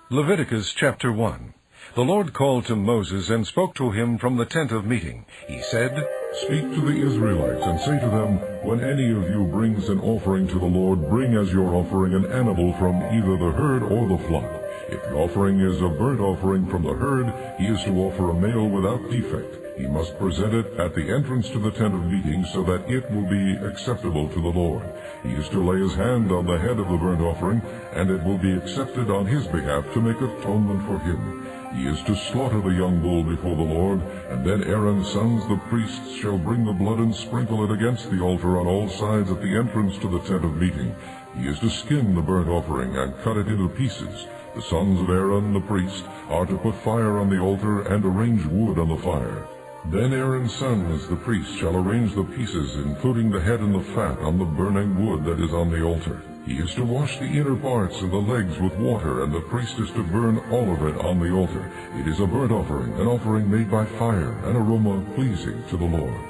Leviticus chapter 1. The Lord called to Moses and spoke to him from the tent of meeting. He said, Speak to the Israelites and say to them, When any of you brings an offering to the Lord, bring as your offering an animal from either the herd or the flock. If the offering is a burnt offering from the herd, he is to offer a male without defect. He must present it at the entrance to the tent of meeting so that it will be acceptable to the Lord. He is to lay his hand on the head of the burnt offering, and it will be accepted on his behalf to make atonement for him. He is to slaughter the young bull before the Lord, and then Aaron's sons, the priests, shall bring the blood and sprinkle it against the altar on all sides at the entrance to the tent of meeting. He is to skin the burnt offering and cut it into pieces. The sons of Aaron, the priest, are to put fire on the altar and arrange wood on the fire. Then Aaron's sons, the priests, shall arrange the pieces, including the head and the fat, on the burning wood that is on the altar. He is to wash the inner parts and the legs with water, and the priest is to burn all of it on the altar. It is a burnt offering, an offering made by fire, an aroma pleasing to the Lord.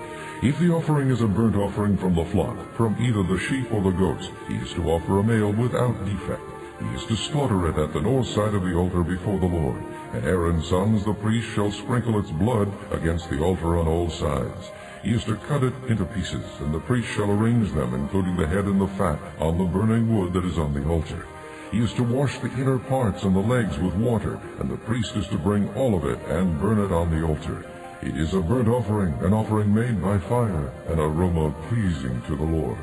If the offering is a burnt offering from the flock, from either the sheep or the goats, he is to offer a male without defect. He is to slaughter it at the north side of the altar before the Lord. And Aaron's sons, the priests, shall sprinkle its blood against the altar on all sides. He is to cut it into pieces, and the priest shall arrange them, including the head and the fat, on the burning wood that is on the altar. He is to wash the inner parts and the legs with water, and the priest is to bring all of it and burn it on the altar. It is a burnt offering, an offering made by fire, an aroma pleasing to the Lord.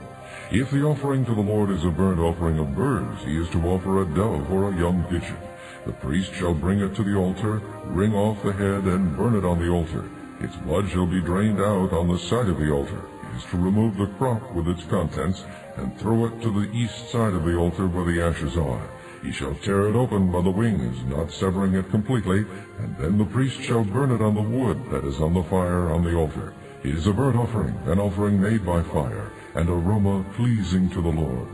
If the offering to the Lord is a burnt offering of birds, he is to offer a dove or a young pigeon. The priest shall bring it to the altar, wring off the head, and burn it on the altar. Its blood shall be drained out on the side of the altar. He is to remove the crop with its contents, and throw it to the east side of the altar where the ashes are. He shall tear it open by the wings, not severing it completely, and then the priest shall burn it on the wood that is on the fire on the altar. It is a burnt offering, an offering made by fire, and aroma pleasing to the Lord.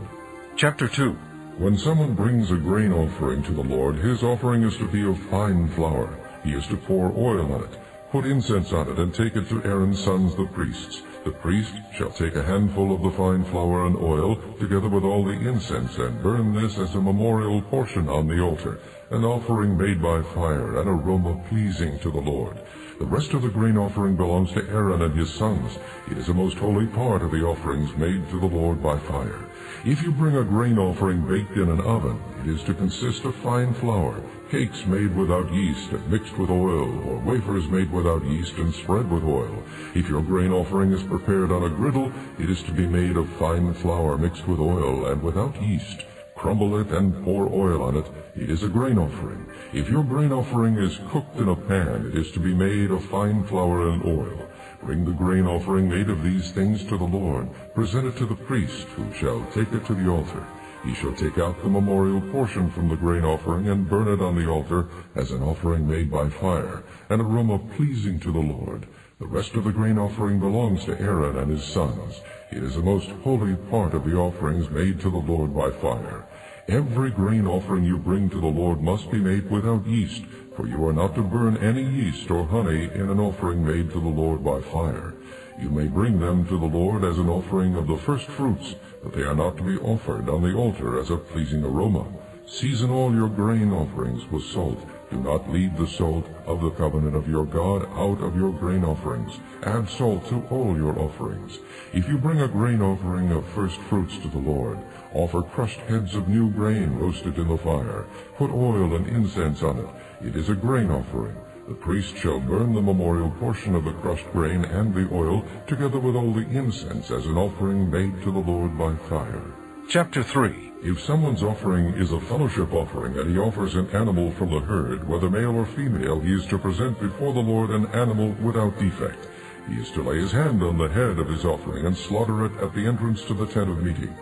Chapter 2. When someone brings a grain offering to the Lord, his offering is to be of fine flour. He is to pour oil on it, put incense on it, and take it to Aaron's sons the priests. The priest shall take a handful of the fine flour and oil, together with all the incense, and burn this as a memorial portion on the altar, an offering made by fire, an aroma pleasing to the Lord. The rest of the grain offering belongs to Aaron and his sons. It is a most holy part of the offerings made to the Lord by fire. If you bring a grain offering baked in an oven, it is to consist of fine flour, cakes made without yeast and mixed with oil, or wafers made without yeast and spread with oil. If your grain offering is prepared on a griddle, it is to be made of fine flour mixed with oil and without yeast. Crumble it and pour oil on it. It is a grain offering. If your grain offering is cooked in a pan, it is to be made of fine flour and oil. Bring the grain offering made of these things to the Lord. Present it to the priest, who shall take it to the altar. He shall take out the memorial portion from the grain offering and burn it on the altar as an offering made by fire, an aroma pleasing to the Lord. The rest of the grain offering belongs to Aaron and his sons. It is a most holy part of the offerings made to the Lord by fire. Every grain offering you bring to the Lord must be made without yeast, for you are not to burn any yeast or honey in an offering made to the Lord by fire. You may bring them to the Lord as an offering of the first fruits, but they are not to be offered on the altar as a pleasing aroma. Season all your grain offerings with salt. Do not leave the salt of the covenant of your God out of your grain offerings. Add salt to all your offerings. If you bring a grain offering of first fruits to the Lord, offer crushed heads of new grain roasted in the fire. Put oil and incense on it. It is a grain offering. The priest shall burn the memorial portion of the crushed grain and the oil, together with all the incense, as an offering made to the Lord by fire. Chapter 3. If someone's offering is a fellowship offering, and he offers an animal from the herd, whether male or female, he is to present before the Lord an animal without defect. He is to lay his hand on the head of his offering and slaughter it at the entrance to the tent of meeting.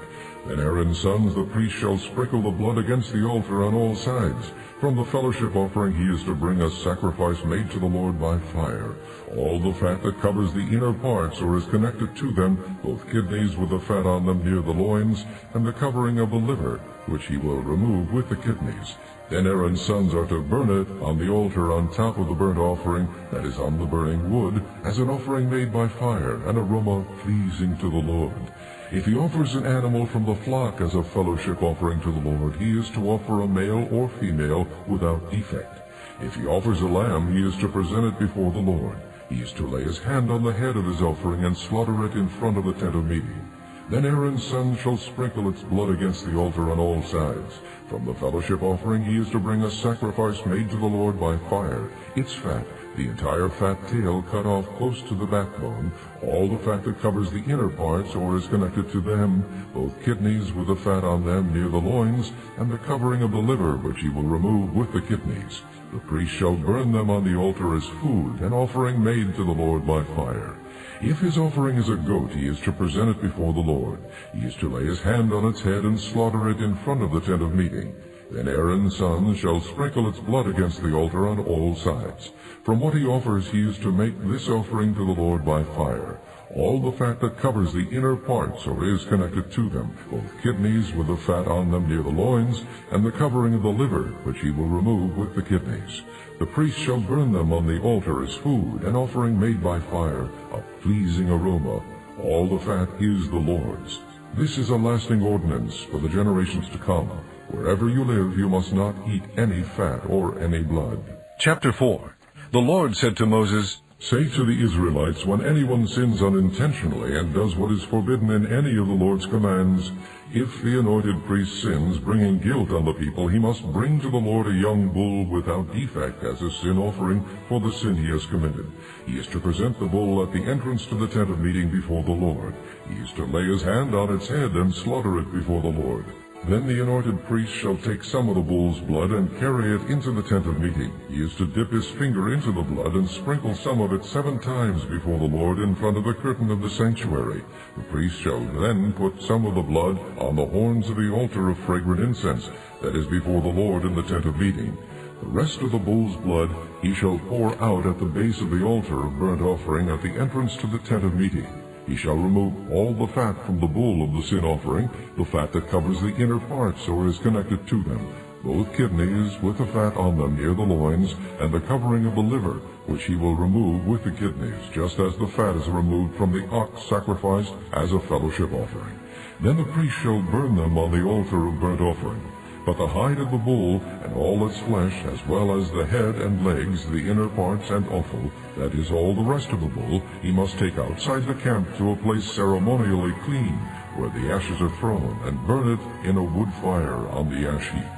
Then Aaron's sons, the priest, shall sprinkle the blood against the altar on all sides. From the fellowship offering he is to bring a sacrifice made to the Lord by fire. All the fat that covers the inner parts or is connected to them, both kidneys with the fat on them near the loins, and the covering of the liver, which he will remove with the kidneys. Then Aaron's sons are to burn it on the altar on top of the burnt offering that is on the burning wood, as an offering made by fire, an aroma pleasing to the Lord. If he offers an animal from the flock as a fellowship offering to the Lord, he is to offer a male or female without defect. If he offers a lamb, he is to present it before the Lord. He is to lay his hand on the head of his offering and slaughter it in front of the tent of meeting. Then Aaron's son shall sprinkle its blood against the altar on all sides. From the fellowship offering he is to bring a sacrifice made to the Lord by fire, its fat, the entire fat tail cut off close to the backbone, all the fat that covers the inner parts or is connected to them, both kidneys with the fat on them near the loins, and the covering of the liver, which he will remove with the kidneys. The priest shall burn them on the altar as food, an offering made to the Lord by fire. If his offering is a goat, he is to present it before the Lord. He is to lay his hand on its head and slaughter it in front of the tent of meeting. Then Aaron's son shall sprinkle its blood against the altar on all sides. From what he offers he is to make this offering to the Lord by fire. All the fat that covers the inner parts or is connected to them, both kidneys with the fat on them near the loins, and the covering of the liver, which he will remove with the kidneys. The priest shall burn them on the altar as food, an offering made by fire, a pleasing aroma. All the fat is the Lord's. This is a lasting ordinance for the generations to come. Wherever you live, you must not eat any fat or any blood. Chapter 4. The Lord said to Moses, Say to the Israelites, when anyone sins unintentionally and does what is forbidden in any of the Lord's commands, if the anointed priest sins, bringing guilt on the people, he must bring to the Lord a young bull without defect as a sin offering for the sin he has committed. He is to present the bull at the entrance to the tent of meeting before the Lord. He is to lay his hand on its head and slaughter it before the Lord. Then the anointed priest shall take some of the bull's blood and carry it into the tent of meeting. He is to dip his finger into the blood and sprinkle some of it 7 times before the Lord in front of the curtain of the sanctuary. The priest shall then put some of the blood on the horns of the altar of fragrant incense that is before the Lord in the tent of meeting. The rest of the bull's blood he shall pour out at the base of the altar of burnt offering at the entrance to the tent of meeting. He shall remove all the fat from the bull of the sin offering, the fat that covers the inner parts or is connected to them, both kidneys with the fat on them near the loins, and the covering of the liver, which he will remove with the kidneys, just as the fat is removed from the ox sacrificed as a fellowship offering. Then the priest shall burn them on the altar of burnt offering. But the hide of the bull, and all its flesh, as well as the head and legs, the inner parts and offal, that is all the rest of the bull, he must take outside the camp to a place ceremonially clean, where the ashes are thrown, and burn it in a wood fire on the ash heap.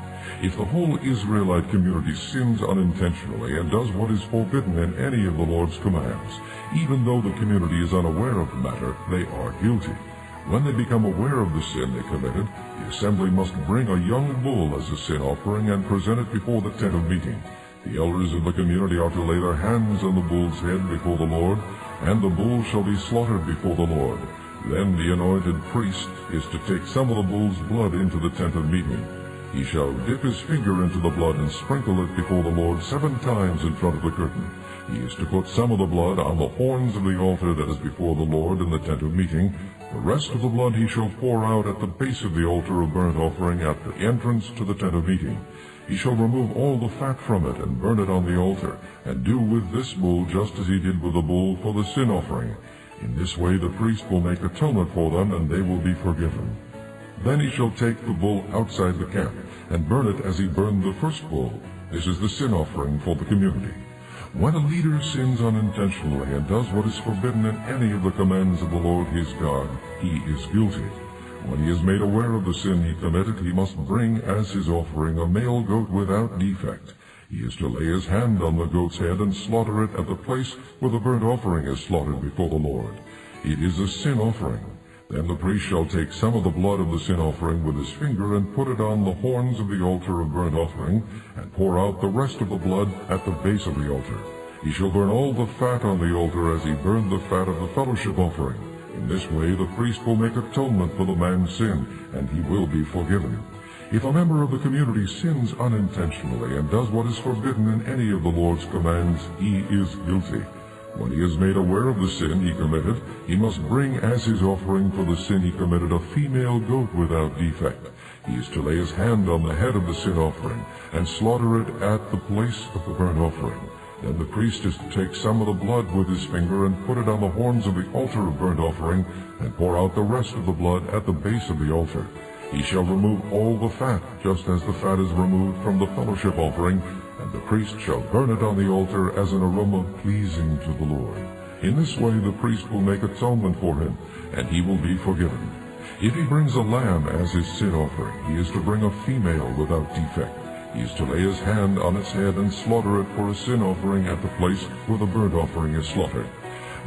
If the whole Israelite community sins unintentionally and does what is forbidden in any of the Lord's commands, even though the community is unaware of the matter, they are guilty. When they become aware of the sin they committed, the assembly must bring a young bull as a sin offering and present it before the tent of meeting. The elders of the community are to lay their hands on the bull's head before the Lord, and the bull shall be slaughtered before the Lord. Then the anointed priest is to take some of the bull's blood into the tent of meeting. He shall dip his finger into the blood and sprinkle it before the Lord 7 times in front of the curtain. He is to put some of the blood on the horns of the altar that is before the Lord in the tent of meeting. The rest of the blood he shall pour out at the base of the altar of burnt offering at the entrance to the tent of meeting. He shall remove all the fat from it and burn it on the altar, and do with this bull just as he did with the bull for the sin offering. In this way the priest will make atonement for them, and they will be forgiven. Then he shall take the bull outside the camp, and burn it as he burned the first bull. This is the sin offering for the community. When a leader sins unintentionally and does what is forbidden in any of the commands of the Lord his God, he is guilty. When he is made aware of the sin he committed, he must bring as his offering a male goat without defect. He is to lay his hand on the goat's head and slaughter it at the place where the burnt offering is slaughtered before the Lord. It is a sin offering. Then the priest shall take some of the blood of the sin offering with his finger and put it on the horns of the altar of burnt offering, and pour out the rest of the blood at the base of the altar. He shall burn all the fat on the altar as he burned the fat of the fellowship offering. In this way the priest will make atonement for the man's sin, and he will be forgiven. If a member of the community sins unintentionally and does what is forbidden in any of the Lord's commands, he is guilty. When he is made aware of the sin he committed, he must bring as his offering for the sin he committed a female goat without defect. He is to lay his hand on the head of the sin offering, and slaughter it at the place of the burnt offering. Then the priest is to take some of the blood with his finger and put it on the horns of the altar of burnt offering, and pour out the rest of the blood at the base of the altar. He shall remove all the fat, just as the fat is removed from the fellowship offering, and the priest shall burn it on the altar as an aroma pleasing to the Lord. In this way the priest will make atonement for him, and he will be forgiven. If he brings a lamb as his sin offering, he is to bring a female without defect. He is to lay his hand on its head and slaughter it for a sin offering at the place where the burnt offering is slaughtered.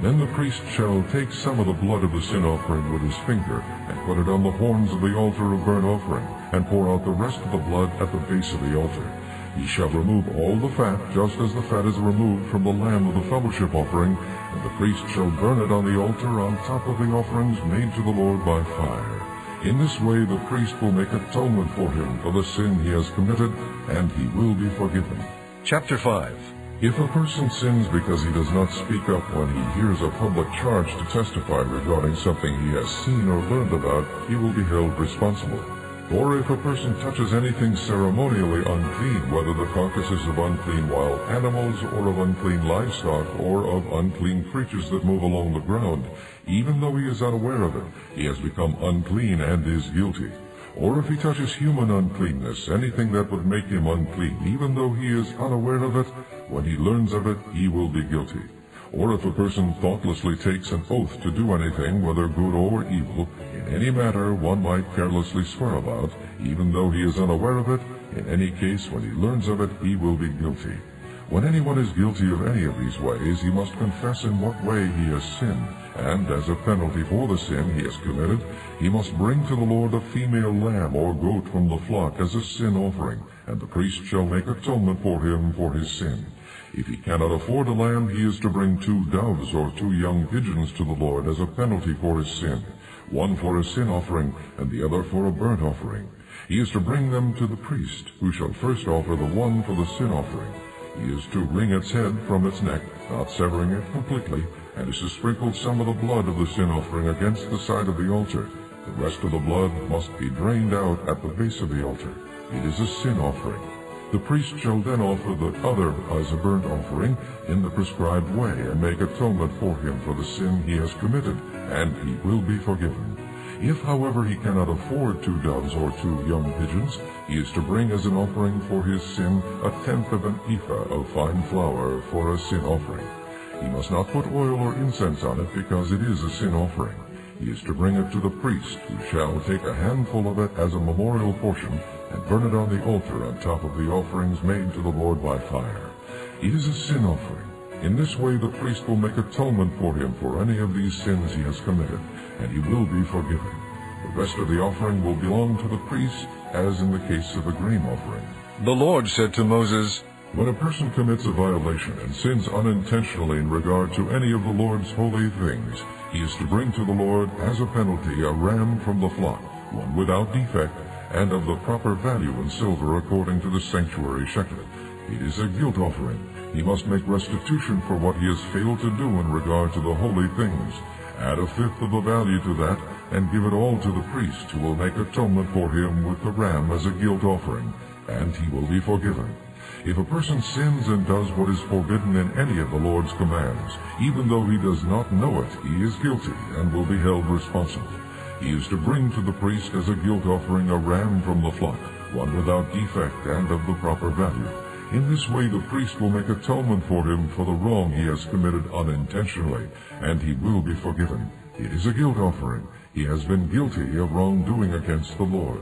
Then the priest shall take some of the blood of the sin offering with his finger, and put it on the horns of the altar of burnt offering, and pour out the rest of the blood at the base of the altar. He shall remove all the fat, just as the fat is removed from the lamb of the fellowship offering, and the priest shall burn it on the altar on top of the offerings made to the Lord by fire. In this way the priest will make atonement for him for the sin he has committed, and he will be forgiven. Chapter 5. If a person sins because he does not speak up when he hears a public charge to testify regarding something he has seen or learned about, he will be held responsible. Or if a person touches anything ceremonially unclean, whether the carcasses of unclean wild animals, or of unclean livestock, or of unclean creatures that move along the ground, even though he is unaware of it, he has become unclean and is guilty. Or if he touches human uncleanness, anything that would make him unclean, even though he is unaware of it, when he learns of it, he will be guilty. Or if a person thoughtlessly takes an oath to do anything, whether good or evil, in any matter one might carelessly swear about, even though he is unaware of it, in any case when he learns of it, he will be guilty. When anyone is guilty of any of these ways, he must confess in what way he has sinned, and as a penalty for the sin he has committed, he must bring to the Lord a female lamb or goat from the flock as a sin offering, and the priest shall make atonement for him for his sin. If he cannot afford a lamb, he is to bring 2 doves or 2 young pigeons to the Lord as a penalty for his sin, one for a sin offering and the other for a burnt offering. He is to bring them to the priest, who shall first offer the one for the sin offering. He is to wring its head from its neck, not severing it completely, and is to sprinkle some of the blood of the sin offering against the side of the altar. The rest of the blood must be drained out at the base of the altar. It is a sin offering. The priest shall then offer the other as a burnt offering in the prescribed way, and make atonement for him for the sin he has committed, and he will be forgiven. If, however, he cannot afford 2 doves or 2 young pigeons, he is to bring as an offering for his sin 1/10 of an ephah of fine flour for a sin offering. He must not put oil or incense on it, because it is a sin offering. He is to bring it to the priest, who shall take a handful of it as a memorial portion, and burn it on the altar on top of the offerings made to the Lord by fire. It is a sin offering. In this way the priest will make atonement for him for any of these sins he has committed, and he will be forgiven. The rest of the offering will belong to the priest, as in the case of a grain offering. The Lord said to Moses, When a person commits a violation and sins unintentionally in regard to any of the Lord's holy things, he is to bring to the Lord as a penalty a ram from the flock, one without defect, and of the proper value in silver according to the sanctuary shekel. It is a guilt offering. He must make restitution for what he has failed to do in regard to the holy things. Add 1/5 of the value to that, and give it all to the priest, who will make atonement for him with the ram as a guilt offering, and he will be forgiven. If a person sins and does what is forbidden in any of the Lord's commands, even though he does not know it, he is guilty and will be held responsible. He is to bring to the priest as a guilt offering a ram from the flock, one without defect and of the proper value. In this way the priest will make atonement for him for the wrong he has committed unintentionally, and he will be forgiven. It is a guilt offering. He has been guilty of wrongdoing against the Lord.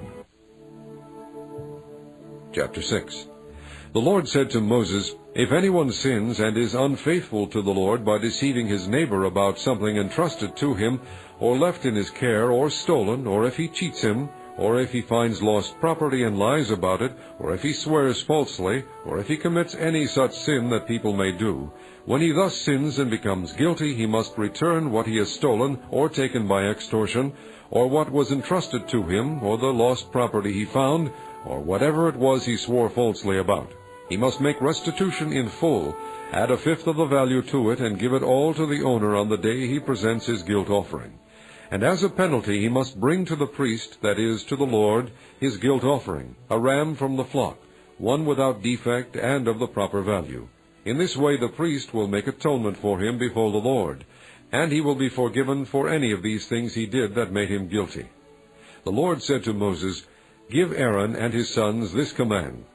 Chapter 6. The Lord said to Moses, If anyone sins and is unfaithful to the Lord by deceiving his neighbor about something entrusted to him, or left in his care, or stolen, or if he cheats him, or if he finds lost property and lies about it, or if he swears falsely, or if he commits any such sin that people may do, when he thus sins and becomes guilty, he must return what he has stolen or taken by extortion, or what was entrusted to him, or the lost property he found, or whatever it was he swore falsely about. He must make restitution in full, add 1/5 of the value to it, and give it all to the owner on the day he presents his guilt offering. And as a penalty he must bring to the priest, that is, to the Lord, his guilt offering, a ram from the flock, one without defect and of the proper value. In this way the priest will make atonement for him before the Lord, and he will be forgiven for any of these things he did that made him guilty. The Lord said to Moses, "Give Aaron and his sons this command.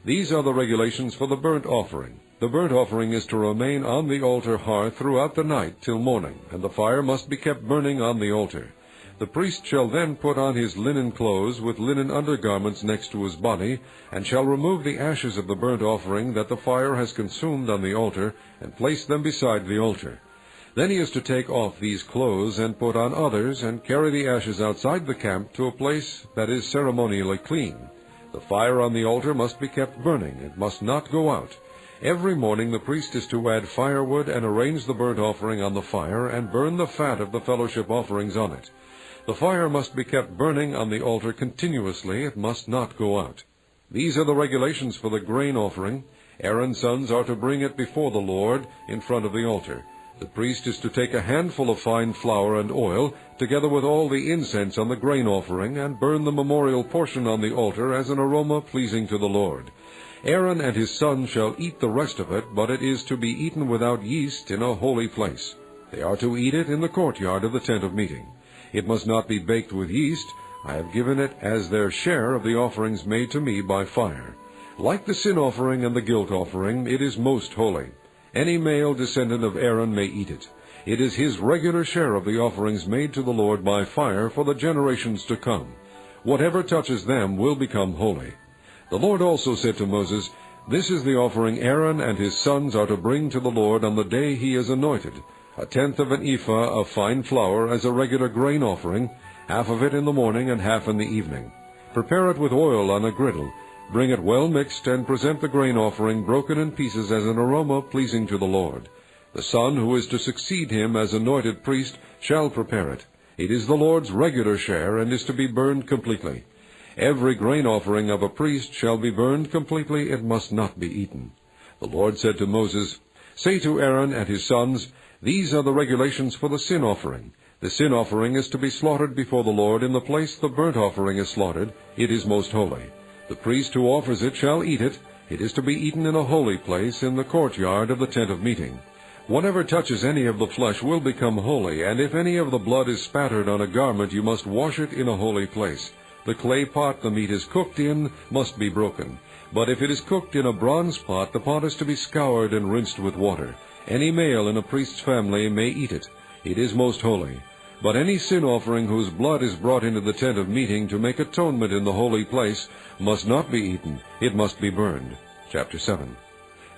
These are the regulations for the burnt offering. The burnt offering is to remain on the altar hearth throughout the night till morning, and the fire must be kept burning on the altar. The priest shall then put on his linen clothes with linen undergarments next to his body, and shall remove the ashes of the burnt offering that the fire has consumed on the altar, and place them beside the altar. Then he is to take off these clothes and put on others, and carry the ashes outside the camp to a place that is ceremonially clean. The fire on the altar must be kept burning, it must not go out. Every morning the priest is to add firewood and arrange the burnt offering on the fire, and burn the fat of the fellowship offerings on it. The fire must be kept burning on the altar continuously, it must not go out. These are the regulations for the grain offering. Aaron's sons are to bring it before the Lord in front of the altar. The priest is to take a handful of fine flour and oil, together with all the incense on the grain offering, and burn the memorial portion on the altar as an aroma pleasing to the Lord. Aaron and his sons shall eat the rest of it, but it is to be eaten without yeast in a holy place. They are to eat it in the courtyard of the tent of meeting. It must not be baked with yeast. I have given it as their share of the offerings made to me by fire. Like the sin offering and the guilt offering, it is most holy. Any male descendant of Aaron may eat it. It is his regular share of the offerings made to the Lord by fire for the generations to come. Whatever touches them will become holy. The Lord also said to Moses, "This is the offering Aaron and his sons are to bring to the Lord on the day he is anointed, 1/10 of an ephah of fine flour as a regular grain offering, half of it in the morning and half in the evening. Prepare it with oil on a griddle. Bring it well mixed, and present the grain offering broken in pieces as an aroma pleasing to the Lord. The son who is to succeed him as anointed priest shall prepare it. It is the Lord's regular share, and is to be burned completely. Every grain offering of a priest shall be burned completely, it must not be eaten." The Lord said to Moses, "Say to Aaron and his sons, these are the regulations for the sin offering. The sin offering is to be slaughtered before the Lord in the place the burnt offering is slaughtered. It is most holy. The priest who offers it shall eat it. It is to be eaten in a holy place in the courtyard of the tent of meeting. Whatever touches any of the flesh will become holy, and if any of the blood is spattered on a garment, you must wash it in a holy place. The clay pot the meat is cooked in must be broken. But if it is cooked in a bronze pot, the pot is to be scoured and rinsed with water. Any male in a priest's family may eat it. It is most holy. But any sin offering whose blood is brought into the tent of meeting to make atonement in the holy place must not be eaten. It must be burned." Chapter 7.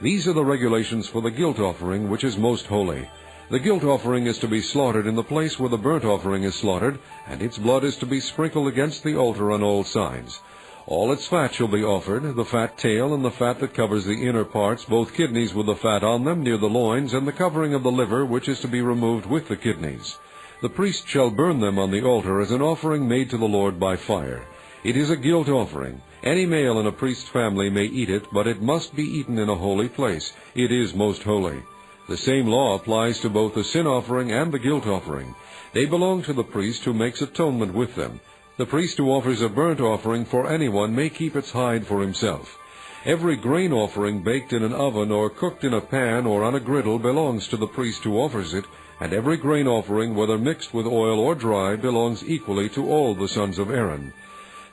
These are the regulations for the guilt offering, which is most holy. The guilt offering is to be slaughtered in the place where the burnt offering is slaughtered, and its blood is to be sprinkled against the altar on all sides. All its fat shall be offered, the fat tail and the fat that covers the inner parts, both kidneys with the fat on them near the loins, and the covering of the liver, which is to be removed with the kidneys. The priest shall burn them on the altar as an offering made to the Lord by fire. It is a guilt offering. Any male in a priest's family may eat it, but it must be eaten in a holy place. It is most holy. The same law applies to both the sin offering and the guilt offering. They belong to the priest who makes atonement with them. The priest who offers a burnt offering for anyone may keep its hide for himself. Every grain offering baked in an oven or cooked in a pan or on a griddle belongs to the priest who offers it, and every grain offering, whether mixed with oil or dry, belongs equally to all the sons of Aaron.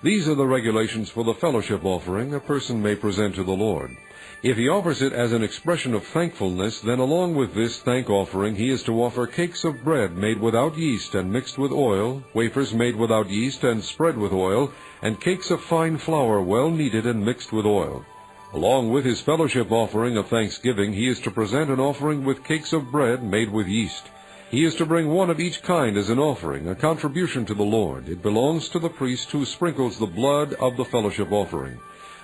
These are the regulations for the fellowship offering a person may present to the Lord. If he offers it as an expression of thankfulness, then along with this thank offering he is to offer cakes of bread made without yeast and mixed with oil, wafers made without yeast and spread with oil, and cakes of fine flour well kneaded and mixed with oil. Along with his fellowship offering of thanksgiving, he is to present an offering with cakes of bread made with yeast. He is to bring one of each kind as an offering, a contribution to the Lord. It belongs to the priest who sprinkles the blood of the fellowship offering.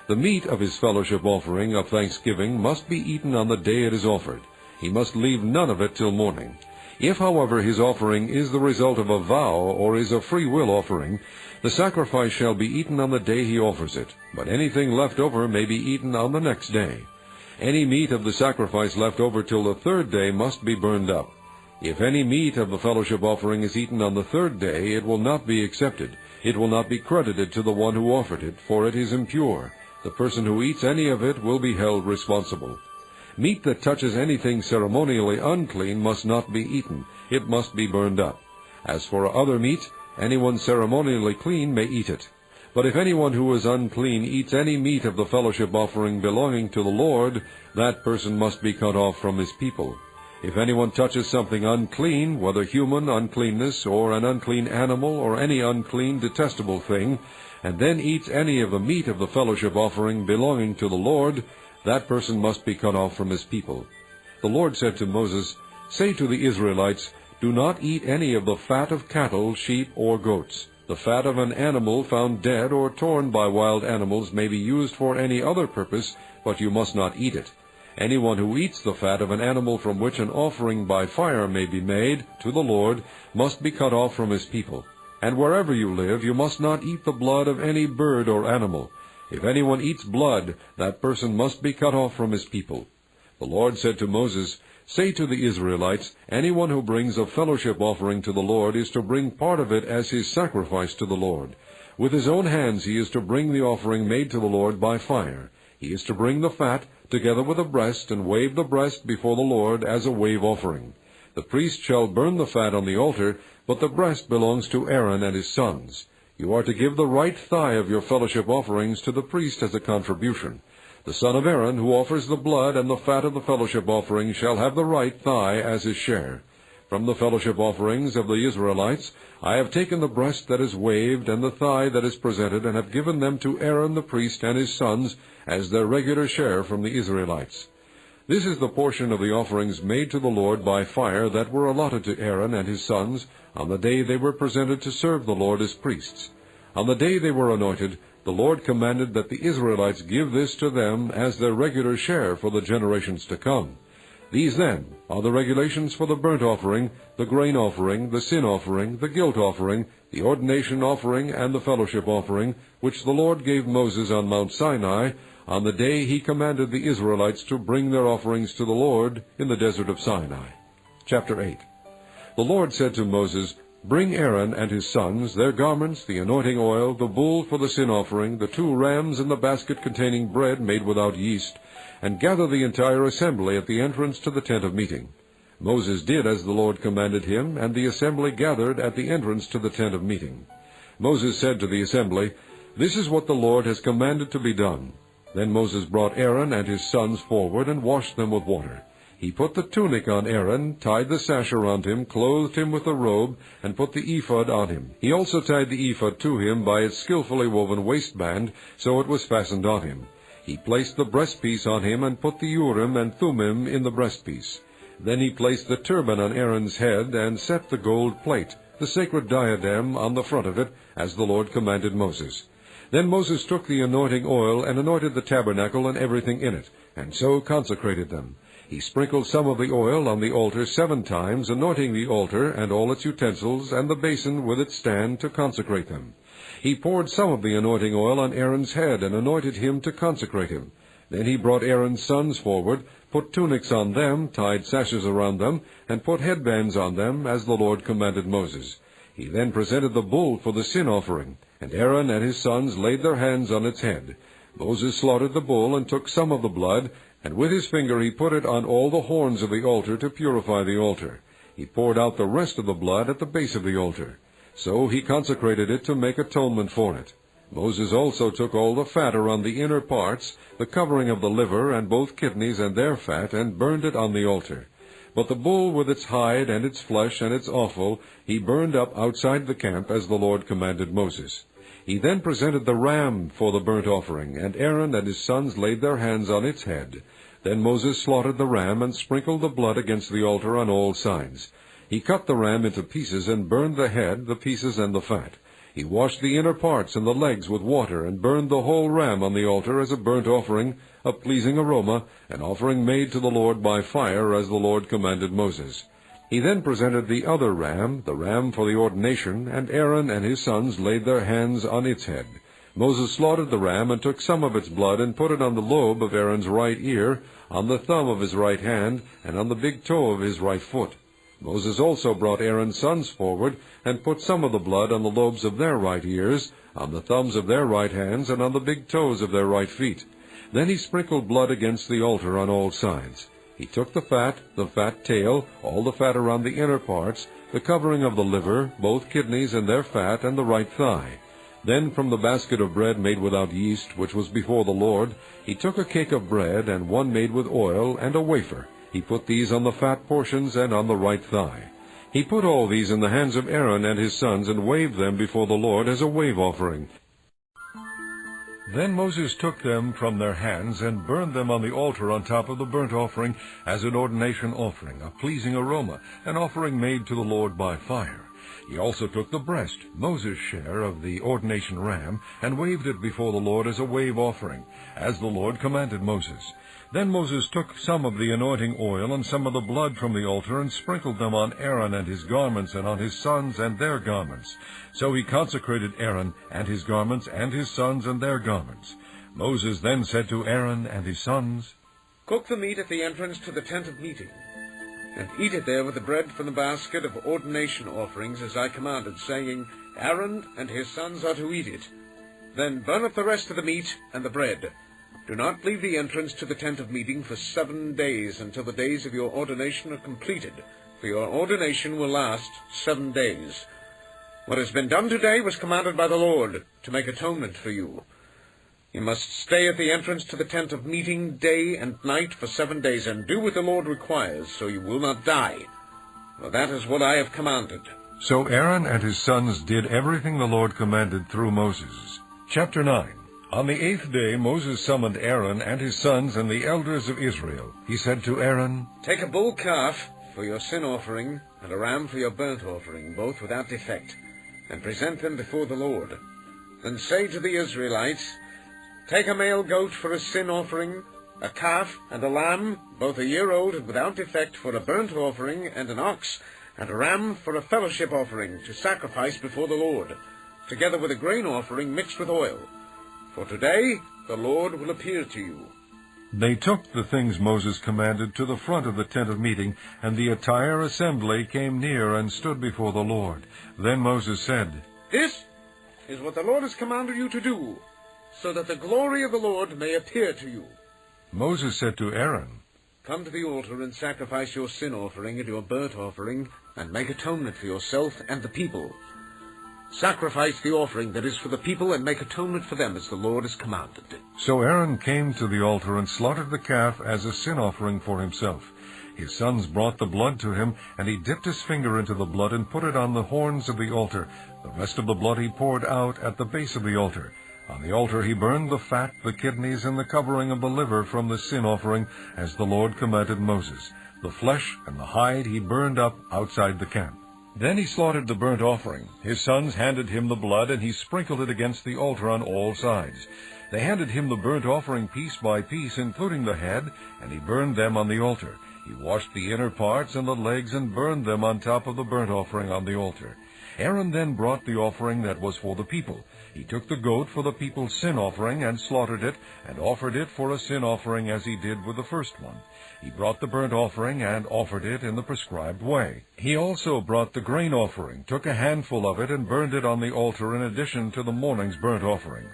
The meat of his fellowship offering of thanksgiving must be eaten on the day it is offered. He must leave none of it till morning. If, however, his offering is the result of a vow or is a free will offering, the sacrifice shall be eaten on the day he offers it, but anything left over may be eaten on the next day. Any meat of the sacrifice left over till the third day must be burned up. If any meat of the fellowship offering is eaten on the third day, it will not be accepted. It will not be credited to the one who offered it, for it is impure. The person who eats any of it will be held responsible. Meat that touches anything ceremonially unclean must not be eaten. It must be burned up. As for other meat, anyone ceremonially clean may eat it. But if anyone who is unclean eats any meat of the fellowship offering belonging to the Lord, that person must be cut off from his people. If anyone touches something unclean, whether human uncleanness, or an unclean animal, or any unclean, detestable thing, and then eats any of the meat of the fellowship offering belonging to the Lord, that person must be cut off from his people. The Lord said to Moses, "Say to the Israelites, do not eat any of the fat of cattle, sheep, or goats. The fat of an animal found dead or torn by wild animals may be used for any other purpose, but you must not eat it. Anyone who eats the fat of an animal from which an offering by fire may be made to the Lord must be cut off from his people. And wherever you live, you must not eat the blood of any bird or animal. If anyone eats blood, that person must be cut off from his people." The Lord said to Moses, "Say to the Israelites, anyone who brings a fellowship offering to the Lord is to bring part of it as his sacrifice to the Lord. With his own hands he is to bring the offering made to the Lord by fire. He is to bring the fat, together with the breast, and wave the breast before the Lord as a wave offering. The priest shall burn the fat on the altar, but the breast belongs to Aaron and his sons. You are to give the right thigh of your fellowship offerings to the priest as a contribution. The son of Aaron, who offers the blood and the fat of the fellowship offering, shall have the right thigh as his share. From the fellowship offerings of the Israelites I have taken the breast that is waved and the thigh that is presented, and have given them to Aaron the priest and his sons as their regular share from the Israelites. This is the portion of the offerings made to the Lord by fire that were allotted to Aaron and his sons on the day they were presented to serve the Lord as priests. On the day they were anointed, the Lord commanded that the Israelites give this to them as their regular share for the generations to come. These, then, are the regulations for the burnt offering, the grain offering, the sin offering, the guilt offering, the ordination offering, and the fellowship offering, which the Lord gave Moses on Mount Sinai on the day he commanded the Israelites to bring their offerings to the Lord in the desert of Sinai. Chapter 8. The Lord said to Moses, "Bring Aaron and his sons, their garments, the anointing oil, the bull for the sin offering, the 2 rams, and the basket containing bread made without yeast, and gather the entire assembly at the entrance to the tent of meeting." Moses did as the Lord commanded him, and the assembly gathered at the entrance to the tent of meeting. Moses said to the assembly, "This is what the Lord has commanded to be done." Then Moses brought Aaron and his sons forward and washed them with water. He put the tunic on Aaron, tied the sash around him, clothed him with the robe, and put the ephod on him. He also tied the ephod to him by its skillfully woven waistband, so it was fastened on him. He placed the breastpiece on him and put the Urim and Thummim in the breastpiece. Then he placed the turban on Aaron's head and set the gold plate, the sacred diadem, on the front of it, as the Lord commanded Moses. Then Moses took the anointing oil and anointed the tabernacle and everything in it, and so consecrated them. He sprinkled some of the oil on the altar 7 times, anointing the altar and all its utensils and the basin with its stand to consecrate them. He poured some of the anointing oil on Aaron's head and anointed him to consecrate him. Then he brought Aaron's sons forward, put tunics on them, tied sashes around them, and put headbands on them, as the Lord commanded Moses. He then presented the bull for the sin offering, and Aaron and his sons laid their hands on its head. Moses slaughtered the bull and took some of the blood, and with his finger he put it on all the horns of the altar to purify the altar. He poured out the rest of the blood at the base of the altar. So he consecrated it to make atonement for it. Moses also took all the fat around the inner parts, the covering of the liver, and both kidneys and their fat, and burned it on the altar. But the bull with its hide and its flesh and its offal he burned up outside the camp, as the Lord commanded Moses. He then presented the ram for the burnt offering, and Aaron and his sons laid their hands on its head. Then Moses slaughtered the ram and sprinkled the blood against the altar on all sides. He cut the ram into pieces and burned the head, the pieces, and the fat. He washed the inner parts and the legs with water, and burned the whole ram on the altar as a burnt offering, a pleasing aroma, an offering made to the Lord by fire, as the Lord commanded Moses. He then presented the other ram, the ram for the ordination, and Aaron and his sons laid their hands on its head. Moses slaughtered the ram and took some of its blood and put it on the lobe of Aaron's right ear, on the thumb of his right hand, and on the big toe of his right foot. Moses also brought Aaron's sons forward, and put some of the blood on the lobes of their right ears, on the thumbs of their right hands, and on the big toes of their right feet. Then he sprinkled blood against the altar on all sides. He took the fat tail, all the fat around the inner parts, the covering of the liver, both kidneys and their fat, and the right thigh. Then from the basket of bread made without yeast, which was before the Lord, he took a cake of bread, and one made with oil, and a wafer. He put these on the fat portions and on the right thigh. He put all these in the hands of Aaron and his sons, and waved them before the Lord as a wave offering. Then Moses took them from their hands and burned them on the altar on top of the burnt offering as an ordination offering, a pleasing aroma, an offering made to the Lord by fire. He also took the breast, Moses' share of the ordination ram, and waved it before the Lord as a wave offering, as the Lord commanded Moses. Then Moses took some of the anointing oil and some of the blood from the altar and sprinkled them on Aaron and his garments and on his sons and their garments. So he consecrated Aaron and his garments and his sons and their garments. Moses then said to Aaron and his sons, Cook the meat at the entrance to the tent of meeting, and eat it there with the bread from the basket of ordination offerings, as I commanded, saying, Aaron and his sons are to eat it. Then burn up the rest of the meat and the bread. Do not leave the entrance to the tent of meeting for 7 days, until the days of your ordination are completed, for your ordination will last 7 days. What has been done today was commanded by the Lord, to make atonement for you. You must stay at the entrance to the tent of meeting day and night for 7 days, and do what the Lord requires, so you will not die. For that is what I have commanded. So Aaron and his sons did everything the Lord commanded through Moses. Chapter 9. On the 8th day Moses summoned Aaron and his sons and the elders of Israel. He said to Aaron, Take a bull calf for your sin offering, and a ram for your burnt offering, both without defect, and present them before the Lord. Then say to the Israelites, Take a male goat for a sin offering, a calf and a lamb, both a year old and without defect, for a burnt offering, and an ox, and a ram for a fellowship offering, to sacrifice before the Lord, together with a grain offering mixed with oil. For today the Lord will appear to you. They took the things Moses commanded to the front of the tent of meeting, and the entire assembly came near and stood before the Lord. Then Moses said, This is what the Lord has commanded you to do, so that the glory of the Lord may appear to you. Moses said to Aaron, Come to the altar and sacrifice your sin offering and your burnt offering, and make atonement for yourself and the people. Sacrifice the offering that is for the people, and make atonement for them as the Lord has commanded. So Aaron came to the altar and slaughtered the calf as a sin offering for himself. His sons brought the blood to him, and he dipped his finger into the blood and put it on the horns of the altar. The rest of the blood he poured out at the base of the altar. On the altar he burned the fat, the kidneys, and the covering of the liver from the sin offering, as the Lord commanded Moses. The flesh and the hide he burned up outside the camp. Then he slaughtered the burnt offering. His sons handed him the blood, and he sprinkled it against the altar on all sides. They handed him the burnt offering piece by piece, including the head, and he burned them on the altar. He washed the inner parts and the legs and burned them on top of the burnt offering on the altar. Aaron then brought the offering that was for the people. He took the goat for the people's sin offering and slaughtered it, and offered it for a sin offering as he did with the first one. He brought the burnt offering and offered it in the prescribed way. He also brought the grain offering, took a handful of it, and burned it on the altar in addition to the morning's burnt offering.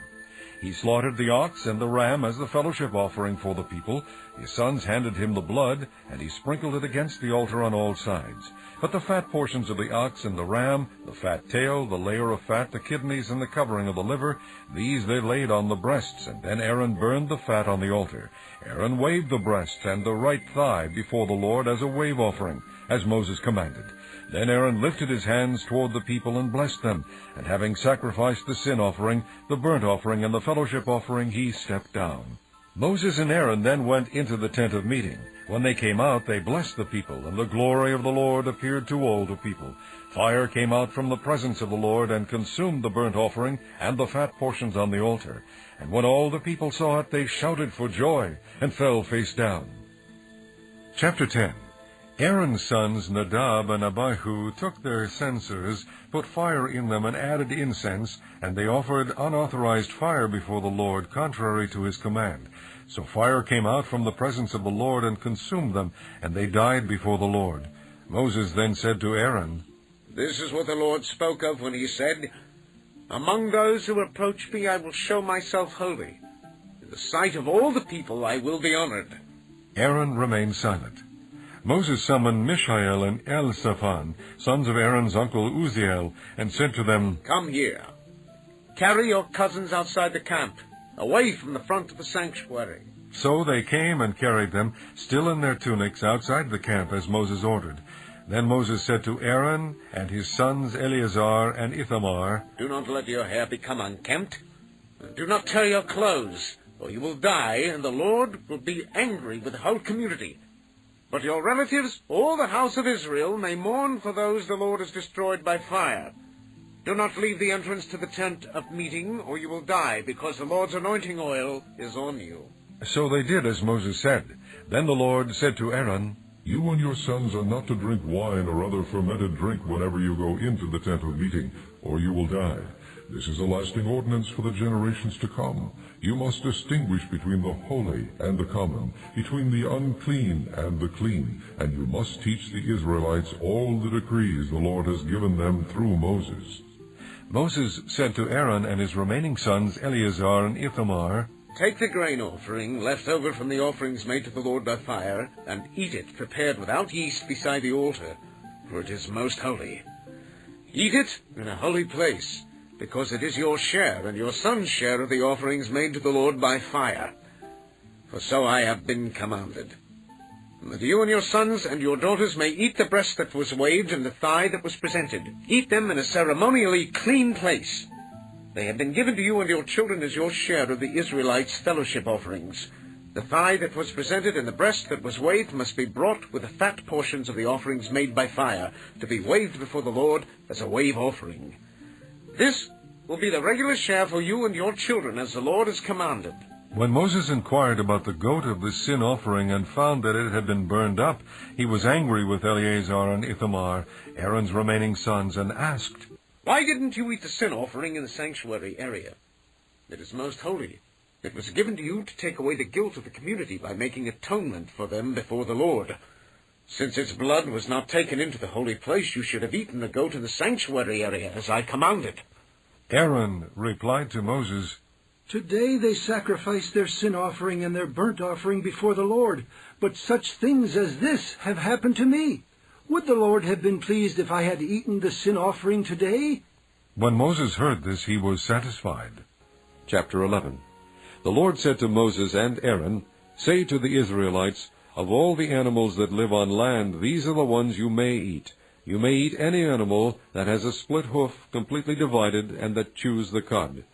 He slaughtered the ox and the ram as the fellowship offering for the people. His sons handed him the blood, and he sprinkled it against the altar on all sides. But the fat portions of the ox and the ram, the fat tail, the layer of fat, the kidneys, and the covering of the liver, these they laid on the breasts, and then Aaron burned the fat on the altar. Aaron waved the breast and the right thigh before the Lord as a wave offering, as Moses commanded. Then Aaron lifted his hands toward the people and blessed them, and having sacrificed the sin offering, the burnt offering, and the fellowship offering, he stepped down. Moses and Aaron then went into the tent of meeting. When they came out, they blessed the people, and the glory of the Lord appeared to all the people. Fire came out from the presence of the Lord and consumed the burnt offering and the fat portions on the altar. And when all the people saw it, they shouted for joy and fell face down. Chapter 10. Aaron's sons Nadab and Abihu took their censers, put fire in them, and added incense, and they offered unauthorized fire before the Lord, contrary to his command. So fire came out from the presence of the Lord and consumed them, and they died before the Lord. Moses then said to Aaron, This is what the Lord spoke of when he said, Among those who approach me I will show myself holy, In the sight of all the people I will be honored." Aaron remained silent. Moses summoned Mishael and Elzaphan, sons of Aaron's uncle Uzziel, and said to them, "Come here. Carry your cousins outside the camp, away from the front of the sanctuary." So they came and carried them, still in their tunics, outside the camp as Moses ordered. Then Moses said to Aaron and his sons Eleazar and Ithamar, "Do not let your hair become unkempt, and do not tear your clothes, or you will die, and the Lord will be angry with the whole community. But your relatives, all the house of Israel, may mourn for those the Lord has destroyed by fire. Do not leave the entrance to the tent of meeting, or you will die, because the Lord's anointing oil is on you." So they did as Moses said. Then the Lord said to Aaron, You and your sons are not to drink wine or other fermented drink whenever you go into the tent of meeting, or you will die. This is a lasting ordinance for the generations to come. You must distinguish between the holy and the common, between the unclean and the clean, and you must teach the Israelites all the decrees the Lord has given them through Moses. Moses said to Aaron and his remaining sons Eleazar and Ithamar, "Take the grain offering left over from the offerings made to the Lord by fire, and eat it prepared without yeast beside the altar, for it is most holy. Eat it in a holy place, because it is your share and your son's share of the offerings made to the Lord by fire. For so I have been commanded. And that you and your sons and your daughters may eat the breast that was waved and the thigh that was presented. Eat them in a ceremonially clean place. They have been given to you and your children as your share of the Israelites' fellowship offerings. The thigh that was presented and the breast that was waved must be brought with the fat portions of the offerings made by fire, to be waved before the Lord as a wave offering. This will be the regular share for you and your children, as the Lord has commanded." When Moses inquired about the goat of the sin offering and found that it had been burned up, he was angry with Eleazar and Ithamar, Aaron's remaining sons, and asked, "Why didn't you eat the sin offering in the sanctuary area? It is most holy. It was given to you to take away the guilt of the community by making atonement for them before the Lord. Since its blood was not taken into the holy place, you should have eaten the goat in the sanctuary area, as I commanded." Aaron replied to Moses, "Today they sacrifice their sin offering and their burnt offering before the Lord, but such things as this have happened to me. Would the Lord have been pleased if I had eaten the sin offering today?" When Moses heard this, he was satisfied. Chapter 11. The Lord said to Moses and Aaron, "Say to the Israelites, of all the animals that live on land, these are the ones you may eat. You may eat any animal that has a split hoof completely divided and that chews the cud.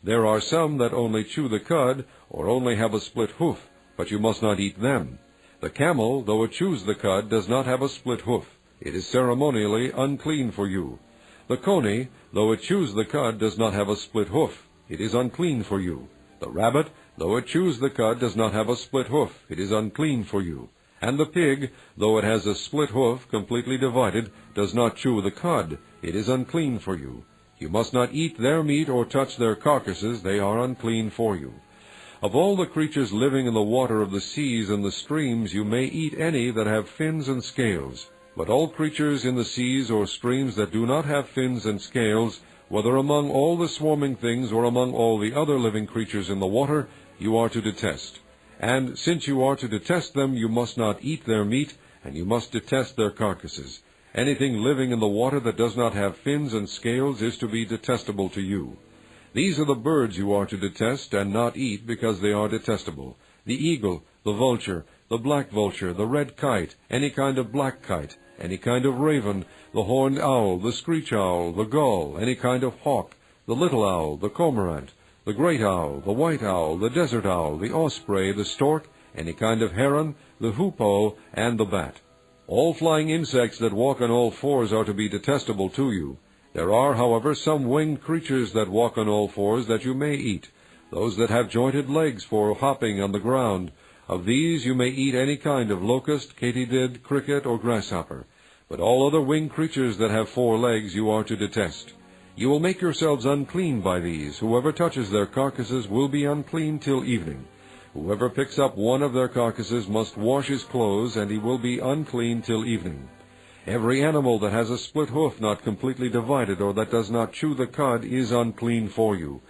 There are some that only chew the cud or only have a split hoof, but you must not eat them. The camel, though it chews the cud, does not have a split hoof. It is ceremonially unclean for you. The coney, though it chews the cud, does not have a split hoof. It is unclean for you. The rabbit, though it chews the cud, does not have a split hoof. It is unclean for you. And the pig, though it has a split hoof completely divided, does not chew the cud. It is unclean for you. You must not eat their meat or touch their carcasses. They are unclean for you. Of all the creatures living in the water of the seas and the streams, you may eat any that have fins and scales. But all creatures in the seas or streams that do not have fins and scales, whether among all the swarming things or among all the other living creatures in the water, you are to detest. And since you are to detest them, you must not eat their meat, and you must detest their carcasses. Anything living in the water that does not have fins and scales is to be detestable to you. These are the birds you are to detest and not eat, because they are detestable: the eagle, the vulture, the black vulture, the red kite, any kind of black kite, any kind of raven, the horned owl, the screech owl, the gull, any kind of hawk, the little owl, the cormorant, the great owl, the white owl, the desert owl, the osprey, the stork, any kind of heron, the hoopoe, and the bat. All flying insects that walk on all fours are to be detestable to you. There are, however, some winged creatures that walk on all fours that you may eat, those that have jointed legs for hopping on the ground. Of these you may eat any kind of locust, katydid, cricket, or grasshopper. But all other winged creatures that have 4 legs you are to detest. You will make yourselves unclean by these. Whoever touches their carcasses will be unclean till evening. Whoever picks up one of their carcasses must wash his clothes, and he will be unclean till evening. Every animal that has a split hoof not completely divided, or that does not chew the cud, is unclean for you.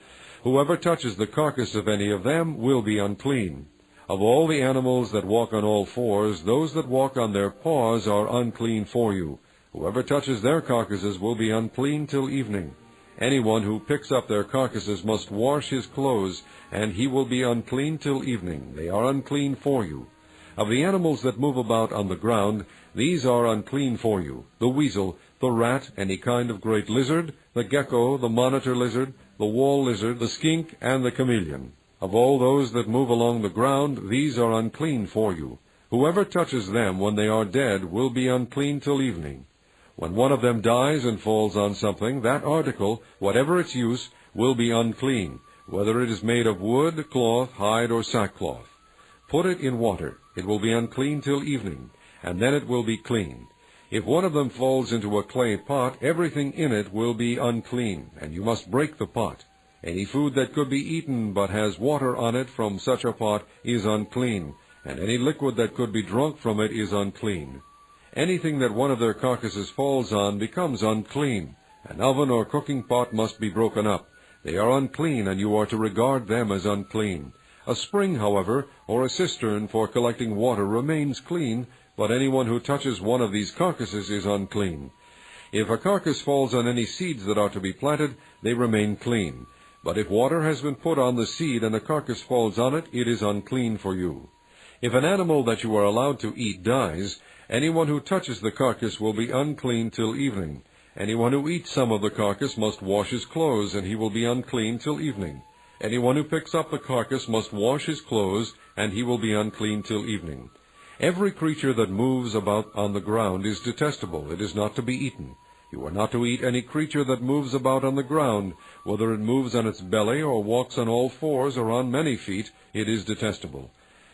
Whoever touches the carcass of any of them will be unclean. Of all the animals that walk on all fours, those that walk on their paws are unclean for you. Whoever touches their carcasses will be unclean till evening. Anyone who picks up their carcasses must wash his clothes, and he will be unclean till evening. They are unclean for you. Of the animals that move about on the ground, these are unclean for you: the weasel, the rat, any kind of great lizard, the gecko, the monitor lizard, the wall lizard, the skink, and the chameleon. Of all those that move along the ground, these are unclean for you. Whoever touches them when they are dead will be unclean till evening. When one of them dies and falls on something, that article, whatever its use, will be unclean, whether it is made of wood, cloth, hide, or sackcloth. Put it in water. It will be unclean till evening, and then it will be clean. If one of them falls into a clay pot, everything in it will be unclean, and you must break the pot. Any food that could be eaten but has water on it from such a pot is unclean, and any liquid that could be drunk from it is unclean. Anything that one of their carcasses falls on becomes unclean. An oven or cooking pot must be broken up. They are unclean, and you are to regard them as unclean. A spring, however, or a cistern for collecting water remains clean, but anyone who touches one of these carcasses is unclean. If a carcass falls on any seeds that are to be planted, they remain clean. But if water has been put on the seed and a carcass falls on it, it is unclean for you. If an animal that you are allowed to eat dies, anyone who touches the carcass will be unclean till evening. Anyone who eats some of the carcass must wash his clothes, and he will be unclean till evening. Anyone who picks up the carcass must wash his clothes, and he will be unclean till evening. Every creature that moves about on the ground is detestable. It is not to be eaten. You are not to eat any creature that moves about on the ground. Whether it moves on its belly, or walks on all fours, or on many feet, it is detestable.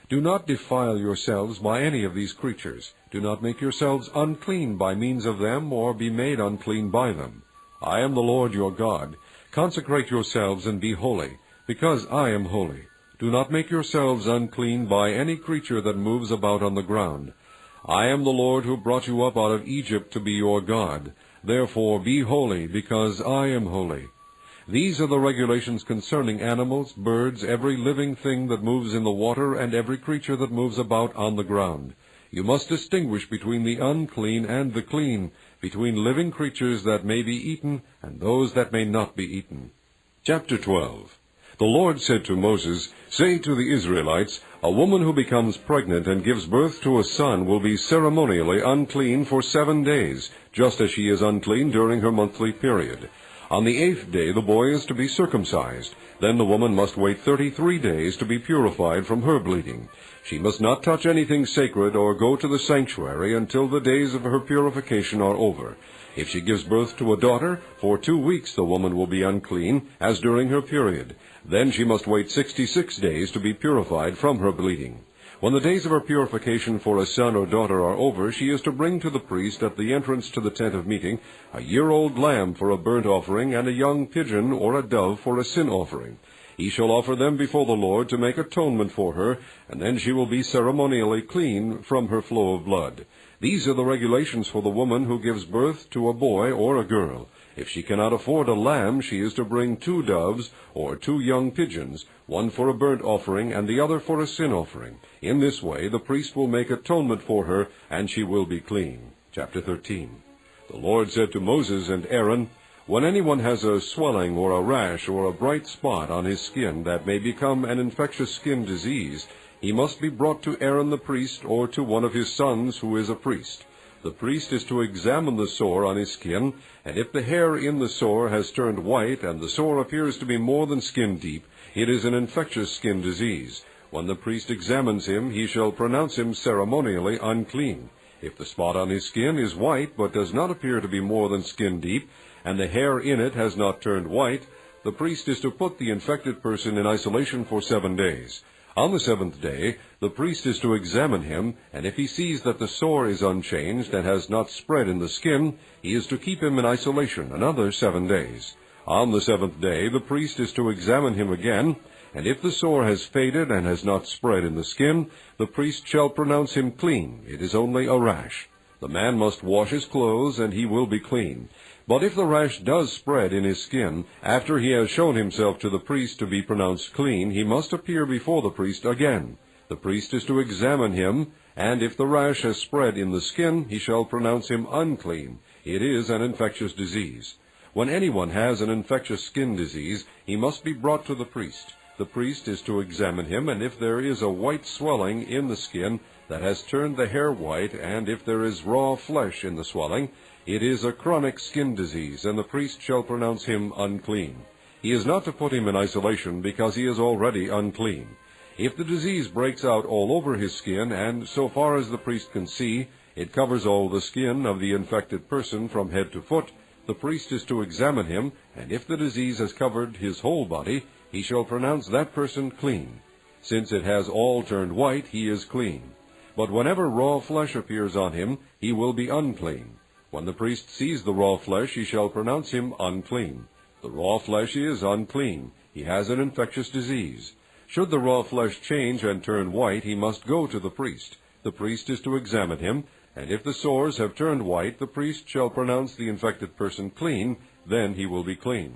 Do not defile yourselves by any of these creatures. Do not make yourselves unclean by means of them, or be made unclean by them. I am the Lord your God. Consecrate yourselves and be holy, because I am holy. Do not make yourselves unclean by any creature that moves about on the ground. I am the Lord who brought you up out of Egypt to be your God. Therefore be holy, because I am holy. These are the regulations concerning animals, birds, every living thing that moves in the water, and every creature that moves about on the ground. You must distinguish between the unclean and the clean, between living creatures that may be eaten and those that may not be eaten. Chapter 12. The Lord said to Moses, Say to the Israelites, A woman who becomes pregnant and gives birth to a son will be ceremonially unclean for 7 days, just as she is unclean during her monthly period. On the 8th day the boy is to be circumcised. Then the woman must wait 33 days to be purified from her bleeding. She must not touch anything sacred or go to the sanctuary until the days of her purification are over. If she gives birth to a daughter, for 2 weeks the woman will be unclean, as during her period. Then she must wait 66 days to be purified from her bleeding. When the days of her purification for a son or daughter are over, she is to bring to the priest at the entrance to the tent of meeting a year-old lamb for a burnt offering, and a young pigeon or a dove for a sin offering. He shall offer them before the Lord to make atonement for her, and then she will be ceremonially clean from her flow of blood. These are the regulations for the woman who gives birth to a boy or a girl. If she cannot afford a lamb, she is to bring 2 doves or 2 young pigeons, one for a burnt offering and the other for a sin offering. In this way the priest will make atonement for her, and she will be clean. Chapter 13. The Lord said to Moses and Aaron, When anyone has a swelling or a rash or a bright spot on his skin that may become an infectious skin disease, he must be brought to Aaron the priest, or to one of his sons who is a priest. The priest is to examine the sore on his skin, and if the hair in the sore has turned white, and the sore appears to be more than skin deep, it is an infectious skin disease. When the priest examines him, he shall pronounce him ceremonially unclean. If the spot on his skin is white, but does not appear to be more than skin deep, and the hair in it has not turned white, the priest is to put the infected person in isolation for 7 days. On the 7th day, the priest is to examine him, and if he sees that the sore is unchanged and has not spread in the skin, he is to keep him in isolation another 7 days. On the 7th day, the priest is to examine him again, and if the sore has faded and has not spread in the skin, the priest shall pronounce him clean. It is only a rash. The man must wash his clothes, and he will be clean. But if the rash does spread in his skin, after he has shown himself to the priest to be pronounced clean, he must appear before the priest again. The priest is to examine him, and if the rash has spread in the skin, he shall pronounce him unclean. It is an infectious disease. When anyone has an infectious skin disease, he must be brought to the priest. The priest is to examine him, and if there is a white swelling in the skin that has turned the hair white, and if there is raw flesh in the swelling, it is a chronic skin disease, and the priest shall pronounce him unclean. He is not to put him in isolation, because he is already unclean. If the disease breaks out all over his skin, and so far as the priest can see, it covers all the skin of the infected person from head to foot, the priest is to examine him, and if the disease has covered his whole body, he shall pronounce that person clean. Since it has all turned white, he is clean. But whenever raw flesh appears on him, he will be unclean. When the priest sees the raw flesh, he shall pronounce him unclean. The raw flesh is unclean. He has an infectious disease. Should the raw flesh change and turn white, he must go to the priest. The priest is to examine him, and if the sores have turned white, the priest shall pronounce the infected person clean, then he will be clean.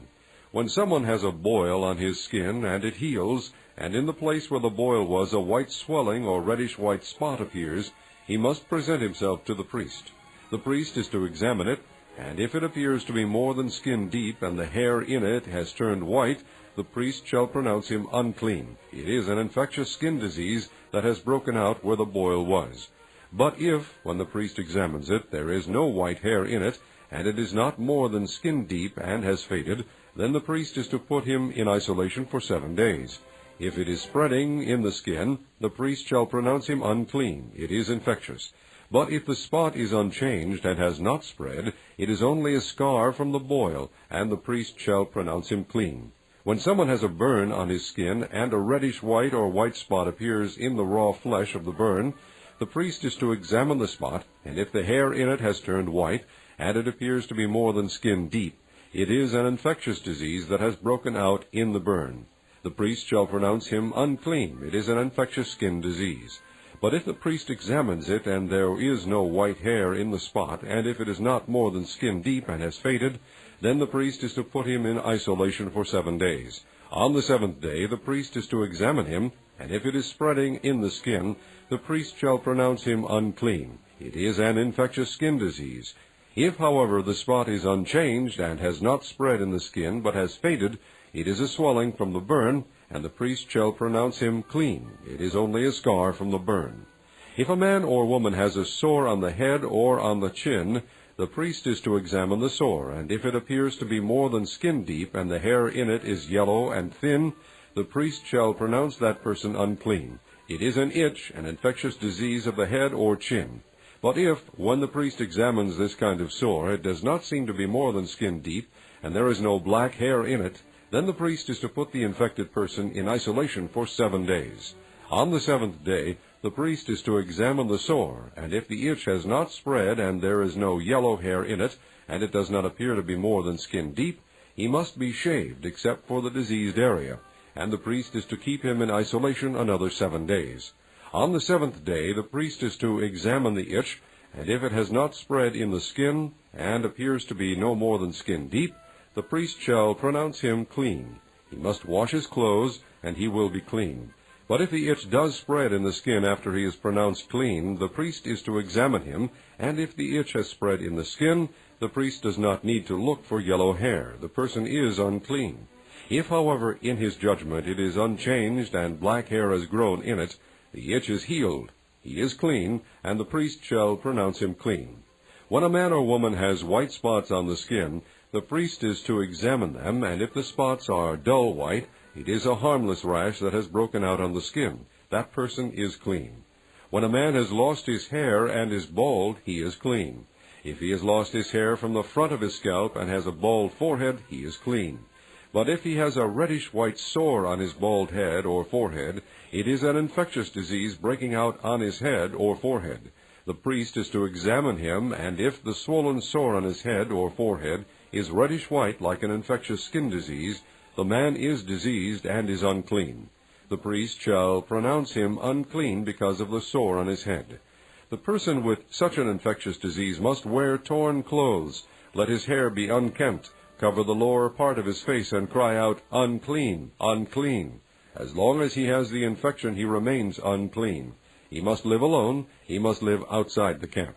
When someone has a boil on his skin, and it heals, and in the place where the boil was a white swelling or reddish-white spot appears, he must present himself to the priest. The priest is to examine it, and if it appears to be more than skin deep, and the hair in it has turned white, the priest shall pronounce him unclean. It is an infectious skin disease that has broken out where the boil was. But if, when the priest examines it, there is no white hair in it, and it is not more than skin deep and has faded, then the priest is to put him in isolation for 7 days. If it is spreading in the skin, the priest shall pronounce him unclean. It is infectious. But if the spot is unchanged and has not spread, it is only a scar from the boil, and the priest shall pronounce him clean. When someone has a burn on his skin, and a reddish-white or white spot appears in the raw flesh of the burn, the priest is to examine the spot, and if the hair in it has turned white, and it appears to be more than skin deep, it is an infectious disease that has broken out in the burn. The priest shall pronounce him unclean. It is an infectious skin disease. But if the priest examines it, and there is no white hair in the spot, and if it is not more than skin deep and has faded, then the priest is to put him in isolation for 7 days. On the 7th day the priest is to examine him, and if it is spreading in the skin, the priest shall pronounce him unclean. It is an infectious skin disease. If, however, the spot is unchanged and has not spread in the skin, but has faded, it is a swelling from the burn, and the priest shall pronounce him clean. It is only a scar from the burn. If a man or woman has a sore on the head or on the chin, the priest is to examine the sore, and if it appears to be more than skin deep, and the hair in it is yellow and thin, the priest shall pronounce that person unclean. It is an itch, an infectious disease of the head or chin. But if, when the priest examines this kind of sore, it does not seem to be more than skin deep, and there is no black hair in it, then the priest is to put the infected person in isolation for 7 days. On the 7th day, the priest is to examine the sore, and if the itch has not spread, and there is no yellow hair in it, and it does not appear to be more than skin deep, he must be shaved except for the diseased area, and the priest is to keep him in isolation another 7 days. On the 7th day the priest is to examine the itch, and if it has not spread in the skin, and appears to be no more than skin deep, the priest shall pronounce him clean. He must wash his clothes, and he will be clean. But if the itch does spread in the skin after he is pronounced clean, the priest is to examine him, and if the itch has spread in the skin, the priest does not need to look for yellow hair. The person is unclean. If, however, in his judgment it is unchanged and black hair has grown in it, the itch is healed. He is clean, and the priest shall pronounce him clean. When a man or woman has white spots on the skin, the priest is to examine them, and if the spots are dull white, it is a harmless rash that has broken out on the skin. That person is clean. When a man has lost his hair and is bald, he is clean. If he has lost his hair from the front of his scalp and has a bald forehead, he is clean. But if he has a reddish-white sore on his bald head or forehead, it is an infectious disease breaking out on his head or forehead. The priest is to examine him, and if the swollen sore on his head or forehead is reddish-white like an infectious skin disease, the man is diseased and is unclean. The priest shall pronounce him unclean because of the sore on his head. The person with such an infectious disease must wear torn clothes, let his hair be unkempt, cover the lower part of his face, and cry out, Unclean, unclean. As long as he has the infection, he remains unclean. He must live alone. He must live outside the camp.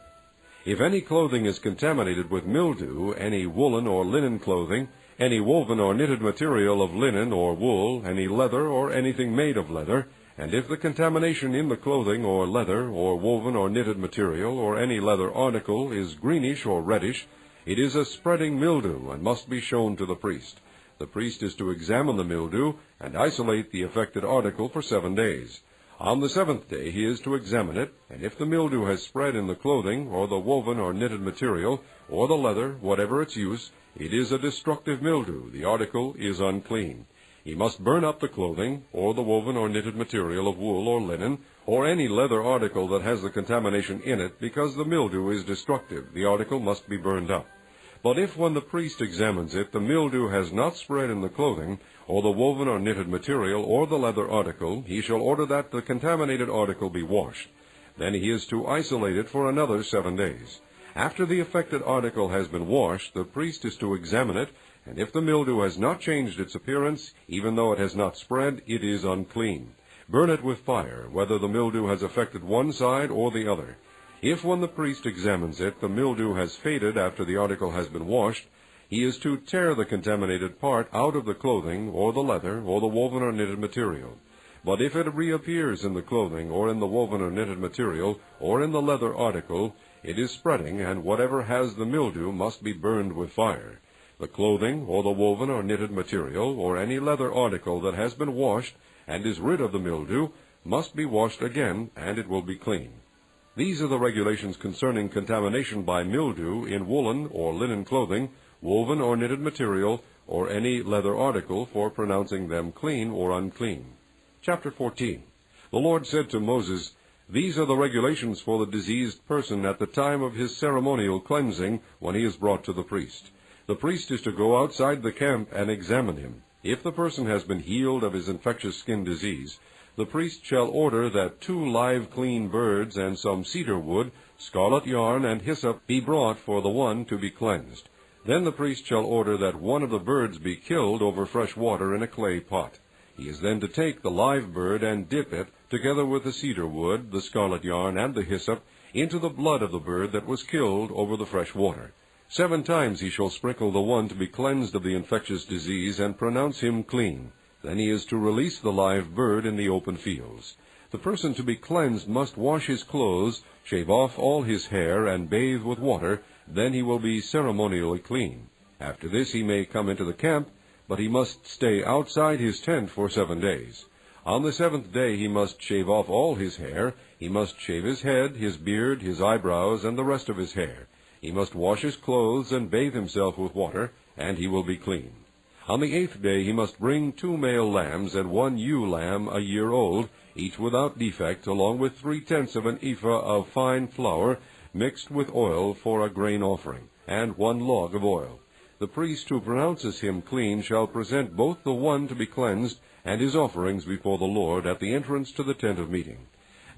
If any clothing is contaminated with mildew, any woolen or linen clothing, any woven or knitted material of linen or wool, any leather or anything made of leather, and if the contamination in the clothing or leather or woven or knitted material or any leather article is greenish or reddish, it is a spreading mildew and must be shown to the priest. The priest is to examine the mildew and isolate the affected article for 7 days. On the 7th day he is to examine it, and if the mildew has spread in the clothing or the woven or knitted material or the leather, whatever its use, it is a destructive mildew. The article is unclean. He must burn up the clothing or the woven or knitted material of wool or linen or any leather article that has the contamination in it, because the mildew is destructive. The article must be burned up. But if when the priest examines it, the mildew has not spread in the clothing, or the woven or knitted material, or the leather article, he shall order that the contaminated article be washed. Then he is to isolate it for another 7 days. After the affected article has been washed, the priest is to examine it, and if the mildew has not changed its appearance, even though it has not spread, it is unclean. Burn it with fire, whether the mildew has affected one side or the other. If when the priest examines it, the mildew has faded after the article has been washed, he is to tear the contaminated part out of the clothing, or the leather, or the woven or knitted material. But if it reappears in the clothing, or in the woven or knitted material, or in the leather article, it is spreading, and whatever has the mildew must be burned with fire. The clothing, or the woven or knitted material, or any leather article that has been washed, and is rid of the mildew, must be washed again, and it will be clean. These are the regulations concerning contamination by mildew in woolen or linen clothing, woven or knitted material, or any leather article, for pronouncing them clean or unclean. Chapter 14. The Lord said to Moses, These are the regulations for the diseased person at the time of his ceremonial cleansing, when he is brought to the priest. The priest is to go outside the camp and examine him. If the person has been healed of his infectious skin disease, the priest shall order that 2 live clean birds and some cedar wood, scarlet yarn, and hyssop be brought for the one to be cleansed. Then the priest shall order that one of the birds be killed over fresh water in a clay pot. He is then to take the live bird and dip it, together with the cedar wood, the scarlet yarn, and the hyssop, into the blood of the bird that was killed over the fresh water. 7 times he shall sprinkle the one to be cleansed of the infectious disease, and pronounce him clean. Then he is to release the live bird in the open fields. The person to be cleansed must wash his clothes, shave off all his hair, and bathe with water. Then he will be ceremonially clean. After this he may come into the camp, but he must stay outside his tent for 7 days. On the 7th day he must shave off all his hair. He must shave his head, his beard, his eyebrows, and the rest of his hair. He must wash his clothes and bathe himself with water, and he will be clean. On the 8th day he must bring 2 male lambs and 1 ewe lamb a year old, each without defect, along with 3/10 of an ephah of fine flour mixed with oil for a grain offering, and 1 log of oil. The priest who pronounces him clean shall present both the one to be cleansed and his offerings before the Lord at the entrance to the tent of meeting.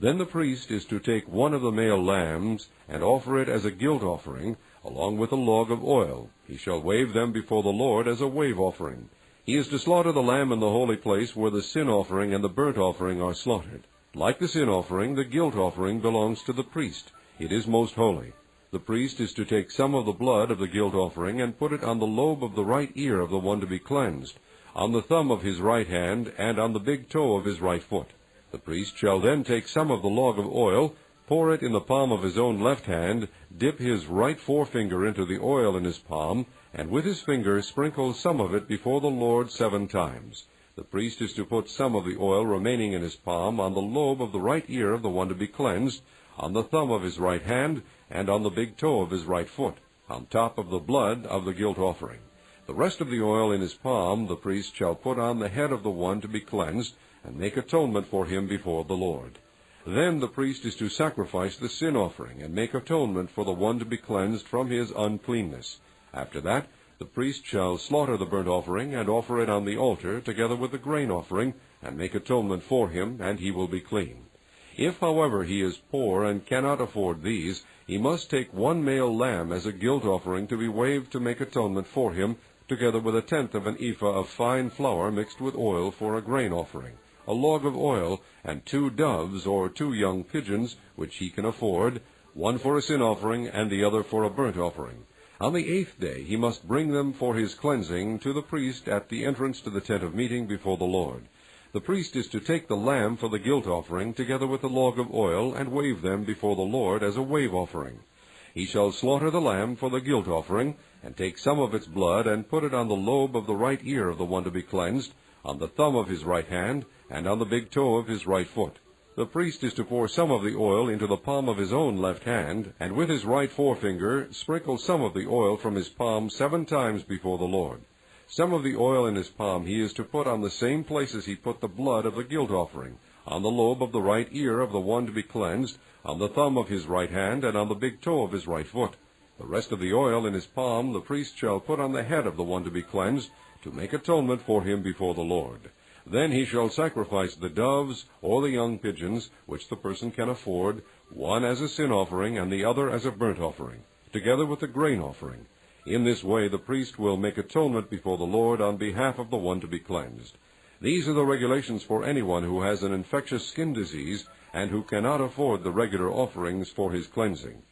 Then the priest is to take 1 of the male lambs and offer it as a guilt offering, along with a log of oil. He shall wave them before the Lord as a wave offering. He is to slaughter the lamb in the holy place where the sin offering and the burnt offering are slaughtered. Like the sin offering, the guilt offering belongs to the priest. It is most holy. The priest is to take some of the blood of the guilt offering and put it on the lobe of the right ear of the one to be cleansed, on the thumb of his right hand, and on the big toe of his right foot. The priest shall then take some of the log of oil, pour it in the palm of his own left hand, dip his right forefinger into the oil in his palm, and with his finger sprinkle some of it before the Lord 7 times. The priest is to put some of the oil remaining in his palm on the lobe of the right ear of the one to be cleansed, on the thumb of his right hand, and on the big toe of his right foot, on top of the blood of the guilt offering. The rest of the oil in his palm the priest shall put on the head of the one to be cleansed, and make atonement for him before the Lord. Then the priest is to sacrifice the sin offering, and make atonement for the one to be cleansed from his uncleanness. After that, the priest shall slaughter the burnt offering, and offer it on the altar, together with the grain offering, and make atonement for him, and he will be clean. If, however, he is poor and cannot afford these, he must take 1 male lamb as a guilt offering to be waved to make atonement for him, together with 1/10 of an ephah of fine flour mixed with oil for a grain offering, a log of oil, and 2 doves or 2 young pigeons, which he can afford, one for a sin offering and the other for a burnt offering. On the 8th day he must bring them for his cleansing to the priest at the entrance to the tent of meeting before the Lord. The priest is to take the lamb for the guilt offering, together with the log of oil, and wave them before the Lord as a wave offering. He shall slaughter the lamb for the guilt offering, and take some of its blood, and put it on the lobe of the right ear of the one to be cleansed, on the thumb of his right hand, and on the big toe of his right foot. The priest is to pour some of the oil into the palm of his own left hand, and with his right forefinger sprinkle some of the oil from his palm 7 times before the Lord. Some of the oil in his palm he is to put on the same places he put the blood of the guilt offering, on the lobe of the right ear of the one to be cleansed, on the thumb of his right hand, and on the big toe of his right foot. The rest of the oil in his palm the priest shall put on the head of the one to be cleansed, to make atonement for him before the Lord. Then he shall sacrifice the doves or the young pigeons, which the person can afford, one as a sin offering and the other as a burnt offering, together with the grain offering. In this way the priest will make atonement before the Lord on behalf of the one to be cleansed. These are the regulations for anyone who has an infectious skin disease and who cannot afford the regular offerings for his cleansing.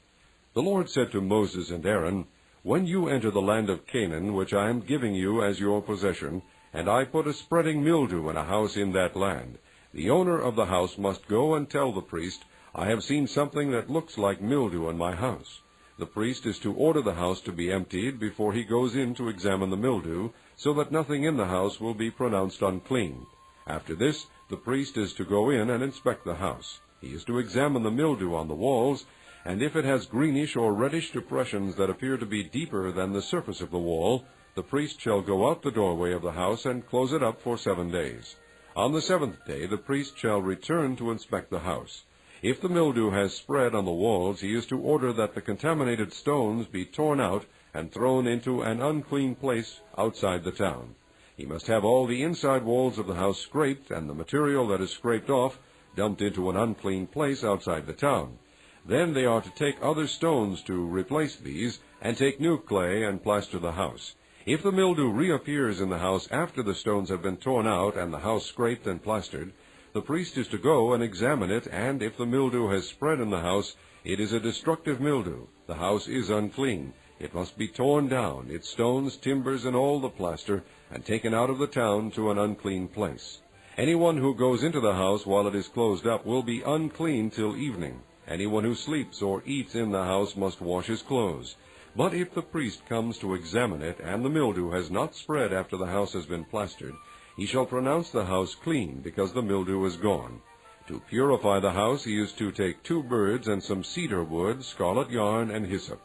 The Lord said to Moses and Aaron, "When you enter the land of Canaan, which I am giving you as your possession, and I put a spreading mildew in a house in that land, the owner of the house must go and tell the priest, 'I have seen something that looks like mildew in my house.' The priest is to order the house to be emptied before he goes in to examine the mildew, so that nothing in the house will be pronounced unclean. After this, the priest is to go in and inspect the house. He is to examine the mildew on the walls, and if it has greenish or reddish depressions that appear to be deeper than the surface of the wall, the priest shall go out the doorway of the house and close it up for 7 days. On the 7th day the priest shall return to inspect the house. If the mildew has spread on the walls, he is to order that the contaminated stones be torn out and thrown into an unclean place outside the town. He must have all the inside walls of the house scraped, and the material that is scraped off dumped into an unclean place outside the town. Then they are to take other stones to replace these, and take new clay and plaster the house. If the mildew reappears in the house after the stones have been torn out and the house scraped and plastered, the priest is to go and examine it, and if the mildew has spread in the house, it is a destructive mildew. The house is unclean. It must be torn down, its stones, timbers, and all the plaster, and taken out of the town to an unclean place. Anyone who goes into the house while it is closed up will be unclean till evening. Anyone who sleeps or eats in the house must wash his clothes. But if the priest comes to examine it, and the mildew has not spread after the house has been plastered, he shall pronounce the house clean, because the mildew is gone. To purify the house he is to take 2 birds and some cedar wood, scarlet yarn, and hyssop.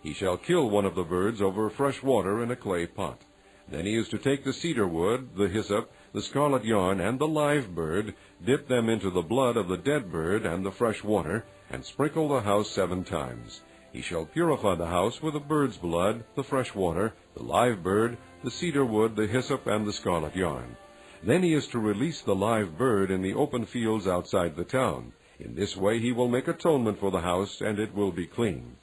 He shall kill one of the birds over fresh water in a clay pot. Then he is to take the cedar wood, the hyssop, the scarlet yarn, and the live bird, dip them into the blood of the dead bird and the fresh water, and sprinkle the house 7 times. He shall purify the house with the bird's blood, the fresh water, the live bird, the cedar wood, the hyssop, and the scarlet yarn. Then he is to release the live bird in the open fields outside the town. In this way he will make atonement for the house, and it will be clean.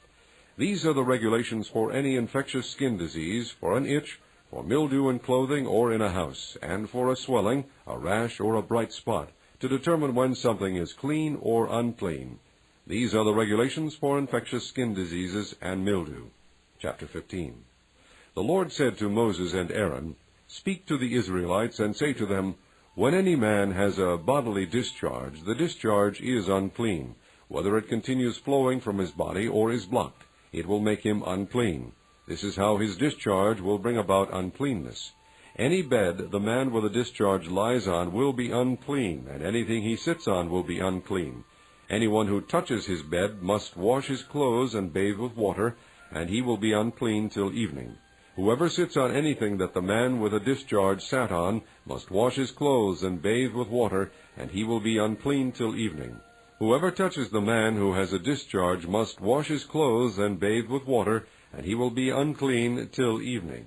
These are the regulations for any infectious skin disease, for an itch, for mildew in clothing or in a house, and for a swelling, a rash, or a bright spot, to determine when something is clean or unclean. These are the regulations for infectious skin diseases and mildew. Chapter 15. The Lord said to Moses and Aaron, "Speak to the Israelites and say to them, 'When any man has a bodily discharge, the discharge is unclean. Whether it continues flowing from his body or is blocked, it will make him unclean. This is how his discharge will bring about uncleanness. Any bed the man with a discharge lies on will be unclean, and anything he sits on will be unclean. Anyone who touches his bed must wash his clothes and bathe with water, and he will be unclean till evening. Whoever sits on anything that the man with a discharge sat on must wash his clothes and bathe with water, and he will be unclean till evening. Whoever touches the man who has a discharge must wash his clothes and bathe with water, and he will be unclean till evening.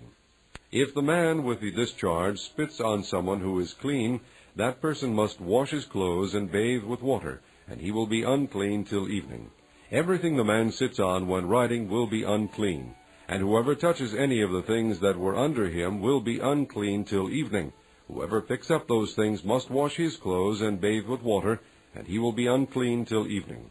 If the man with the discharge spits on someone who is clean, that person must wash his clothes and bathe with water, and he will be unclean till evening. Everything the man sits on when riding will be unclean, and whoever touches any of the things that were under him will be unclean till evening. Whoever picks up those things must wash his clothes and bathe with water, and he will be unclean till evening.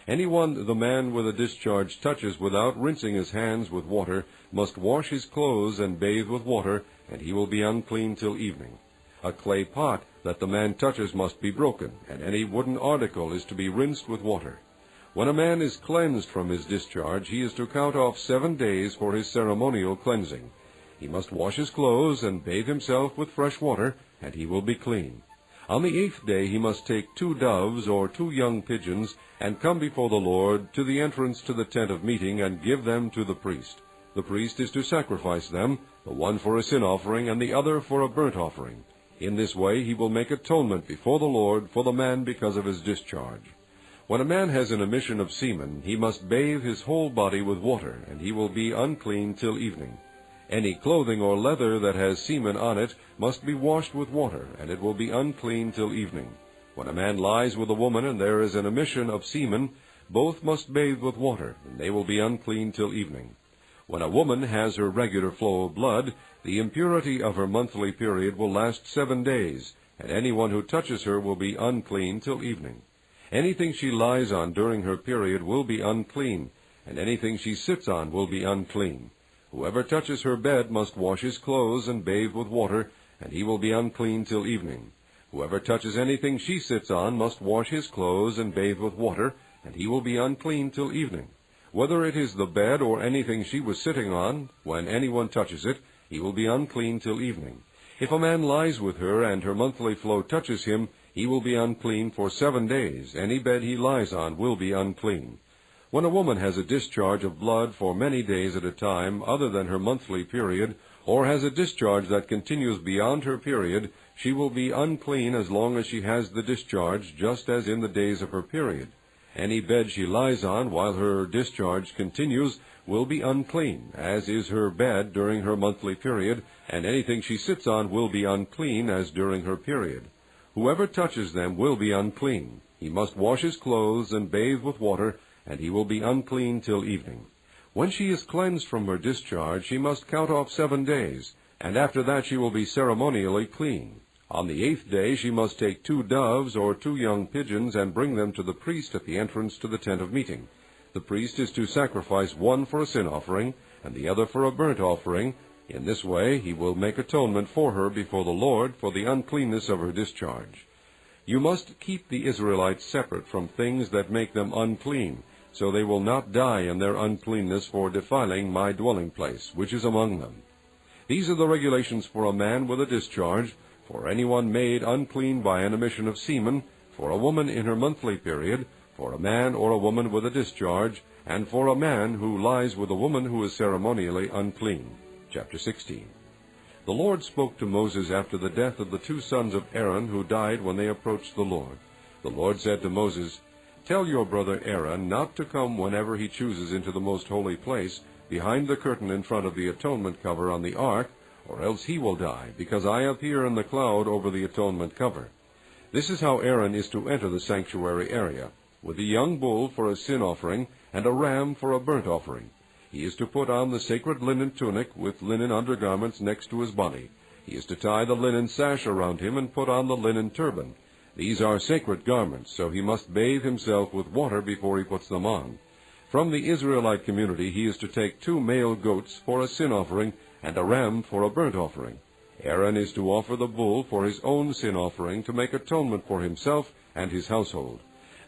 Anyone the man with a discharge touches without rinsing his hands with water must wash his clothes and bathe with water, and he will be unclean till evening. A clay pot that the man touches must be broken, and any wooden article is to be rinsed with water. When a man is cleansed from his discharge, he is to count off 7 days for his ceremonial cleansing. He must wash his clothes and bathe himself with fresh water, and he will be clean. On the 8th day he must take 2 doves or 2 young pigeons, and come before the Lord to the entrance to the tent of meeting, and give them to the priest. The priest is to sacrifice them, the one for a sin offering and the other for a burnt offering. In this way he will make atonement before the Lord for the man because of his discharge. When a man has an emission of semen, he must bathe his whole body with water, and he will be unclean till evening. Any clothing or leather that has semen on it must be washed with water, and it will be unclean till evening. When a man lies with a woman and there is an emission of semen, both must bathe with water, and they will be unclean till evening. When a woman has her regular flow of blood, the impurity of her monthly period will last 7 days, and anyone who touches her will be unclean till evening. Anything she lies on during her period will be unclean, and anything she sits on will be unclean. Whoever touches her bed must wash his clothes and bathe with water, and he will be unclean till evening. Whoever touches anything she sits on must wash his clothes and bathe with water, and he will be unclean till evening. Whether it is the bed or anything she was sitting on, when anyone touches it, he will be unclean till evening. If a man lies with her and her monthly flow touches him, he will be unclean for 7 days. Any bed he lies on will be unclean. When a woman has a discharge of blood for many days at a time other than her monthly period, or has a discharge that continues beyond her period, she will be unclean as long as she has the discharge, just as in the days of her period. Any bed she lies on while her discharge continues will be unclean, as is her bed during her monthly period, and anything she sits on will be unclean as during her period. Whoever touches them will be unclean. He must wash his clothes and bathe with water, and he will be unclean till evening. When she is cleansed from her discharge, she must count off 7 days, and after that she will be ceremonially clean. On the 8th day she must take 2 doves or 2 young pigeons and bring them to the priest at the entrance to the tent of meeting. The priest is to sacrifice one for a sin offering and the other for a burnt offering. In this way he will make atonement for her before the Lord for the uncleanness of her discharge. You must keep the Israelites separate from things that make them unclean, so they will not die in their uncleanness for defiling my dwelling place, which is among them. These are the regulations for a man with a discharge, for anyone made unclean by an emission of semen, for a woman in her monthly period, for a man or a woman with a discharge, and for a man who lies with a woman who is ceremonially unclean. Chapter 16. The Lord spoke to Moses after the death of the 2 sons of Aaron who died when they approached the Lord. The Lord said to Moses, "Tell your brother Aaron not to come whenever he chooses into the most holy place, behind the curtain in front of the atonement cover on the ark, or else he will die, because I appear in the cloud over the atonement cover." This is how Aaron is to enter the sanctuary area, with a young bull for a sin offering and a ram for a burnt offering. He is to put on the sacred linen tunic with linen undergarments next to his body. He is to tie the linen sash around him and put on the linen turban. These are sacred garments, so he must bathe himself with water before he puts them on. From the Israelite community he is to take 2 male goats for a sin offering and a ram for a burnt offering. Aaron is to offer the bull for his own sin offering to make atonement for himself and his household.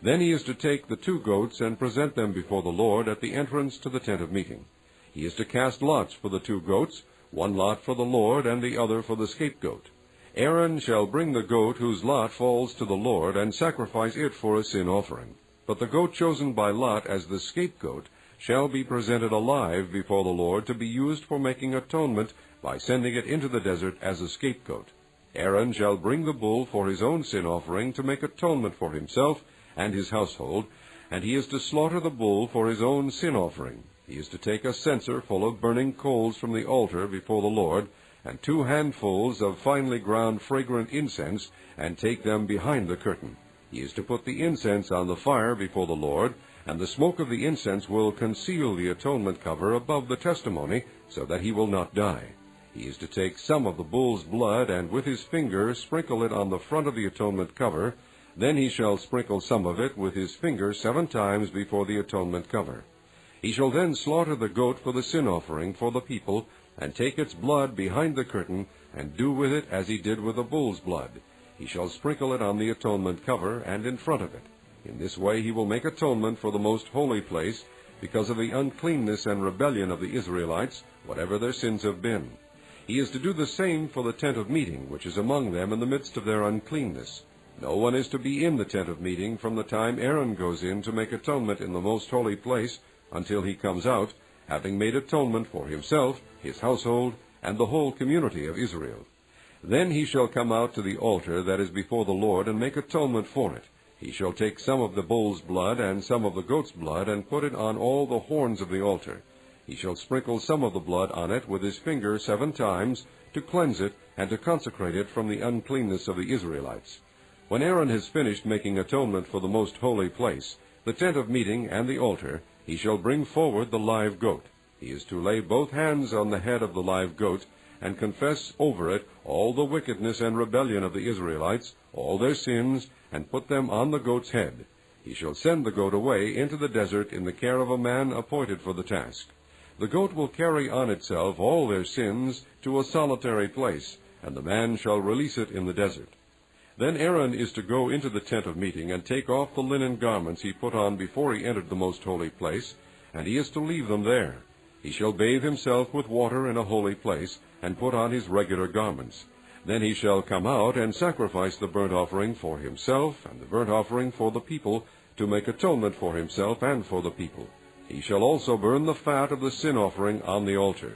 Then he is to take the 2 goats and present them before the Lord at the entrance to the tent of meeting. He is to cast lots for the 2 goats, one lot for the Lord and the other for the scapegoat. Aaron shall bring the goat whose lot falls to the Lord and sacrifice it for a sin offering. But the goat chosen by lot as the scapegoat shall be presented alive before the Lord to be used for making atonement by sending it into the desert as a scapegoat. Aaron shall bring the bull for his own sin offering to make atonement for himself and his household, and he is to slaughter the bull for his own sin offering. He is to take a censer full of burning coals from the altar before the Lord, and 2 handfuls of finely ground fragrant incense, and take them behind the curtain. He is to put the incense on the fire before the Lord, and the smoke of the incense will conceal the atonement cover above the testimony, so that he will not die. He is to take some of the bull's blood, and with his finger sprinkle it on the front of the atonement cover. Then he shall sprinkle some of it with his finger 7 times before the atonement cover. He shall then slaughter the goat for the sin offering for the people, and take its blood behind the curtain, and do with it as he did with the bull's blood. He shall sprinkle it on the atonement cover and in front of it. In this way he will make atonement for the most holy place, because of the uncleanness and rebellion of the Israelites, whatever their sins have been. He is to do the same for the tent of meeting, which is among them in the midst of their uncleanness. No one is to be in the tent of meeting from the time Aaron goes in to make atonement in the most holy place until he comes out, having made atonement for himself, his household, and the whole community of Israel. Then he shall come out to the altar that is before the Lord, and make atonement for it. He shall take some of the bull's blood and some of the goat's blood, and put it on all the horns of the altar. He shall sprinkle some of the blood on it with his finger 7 times, to cleanse it and to consecrate it from the uncleanness of the Israelites. When Aaron has finished making atonement for the most holy place, the tent of meeting and the altar, he shall bring forward the live goat. He is to lay both hands on the head of the live goat, and confess over it all the wickedness and rebellion of the Israelites, all their sins, and put them on the goat's head. He shall send the goat away into the desert in the care of a man appointed for the task. The goat will carry on itself all their sins to a solitary place, and the man shall release it in the desert. Then Aaron is to go into the tent of meeting, and take off the linen garments he put on before he entered the most holy place, and he is to leave them there. He shall bathe himself with water in a holy place, and put on his regular garments. Then he shall come out and sacrifice the burnt offering for himself, and the burnt offering for the people, to make atonement for himself and for the people. He shall also burn the fat of the sin offering on the altar.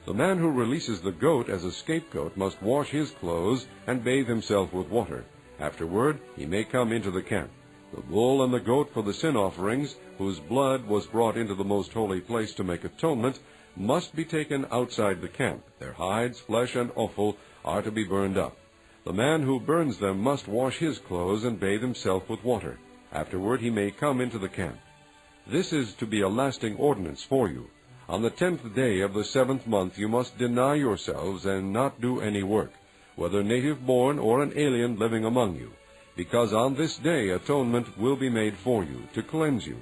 The man who releases the goat as a scapegoat must wash his clothes and bathe himself with water. Afterward he may come into the camp. The bull and the goat for the sin offerings, whose blood was brought into the most holy place to make atonement, must be taken outside the camp. Their hides, flesh, and offal are to be burned up. The man who burns them must wash his clothes and bathe himself with water. Afterward he may come into the camp. This is to be a lasting ordinance for you. On the 10th day of the 7th month you must deny yourselves and not do any work, whether native-born or an alien living among you, because on this day atonement will be made for you, to cleanse you.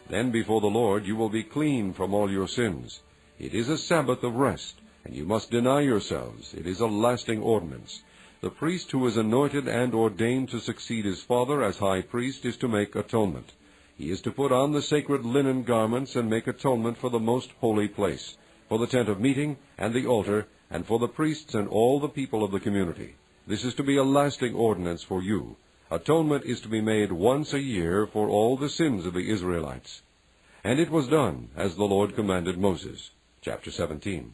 Then before the Lord you will be clean from all your sins. It is a Sabbath of rest, and you must deny yourselves. It is a lasting ordinance. The priest who is anointed and ordained to succeed his father as high priest is to make atonement. He is to put on the sacred linen garments and make atonement for the most holy place, for the tent of meeting and the altar, and for the priests and all the people of the community. This is to be a lasting ordinance for you. Atonement is to be made once a year for all the sins of the Israelites. And it was done as the Lord commanded Moses. Chapter 17.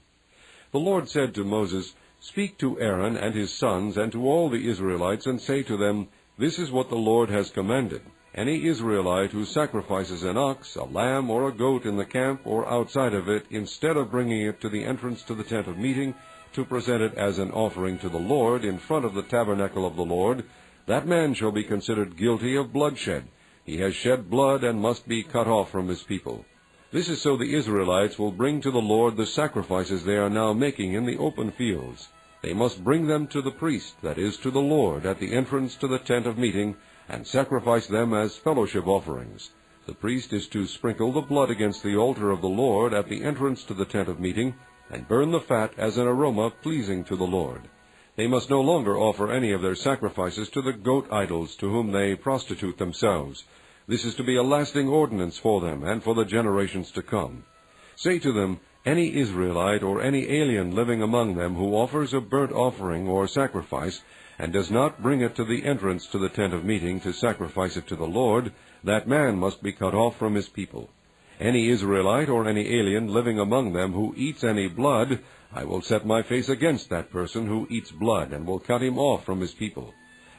The Lord said to Moses, Speak to Aaron and his sons and to all the Israelites, and say to them, This is what the Lord has commanded. Any Israelite who sacrifices an ox, a lamb, or a goat in the camp or outside of it, instead of bringing it to the entrance to the tent of meeting, to present it as an offering to the Lord in front of the tabernacle of the Lord, that man shall be considered guilty of bloodshed. He has shed blood and must be cut off from his people. This is so the Israelites will bring to the Lord the sacrifices they are now making in the open fields. They must bring them to the priest, that is, to the Lord, at the entrance to the tent of meeting, and sacrifice them as fellowship offerings. The priest is to sprinkle the blood against the altar of the Lord at the entrance to the tent of meeting, and burn the fat as an aroma pleasing to the Lord. They must no longer offer any of their sacrifices to the goat idols to whom they prostitute themselves. This is to be a lasting ordinance for them and for the generations to come. Say to them, Any Israelite or any alien living among them who offers a burnt offering or sacrifice, and does not bring it to the entrance to the tent of meeting to sacrifice it to the Lord, that man must be cut off from his people. Any Israelite or any alien living among them who eats any blood, I will set my face against that person who eats blood, and will cut him off from his people.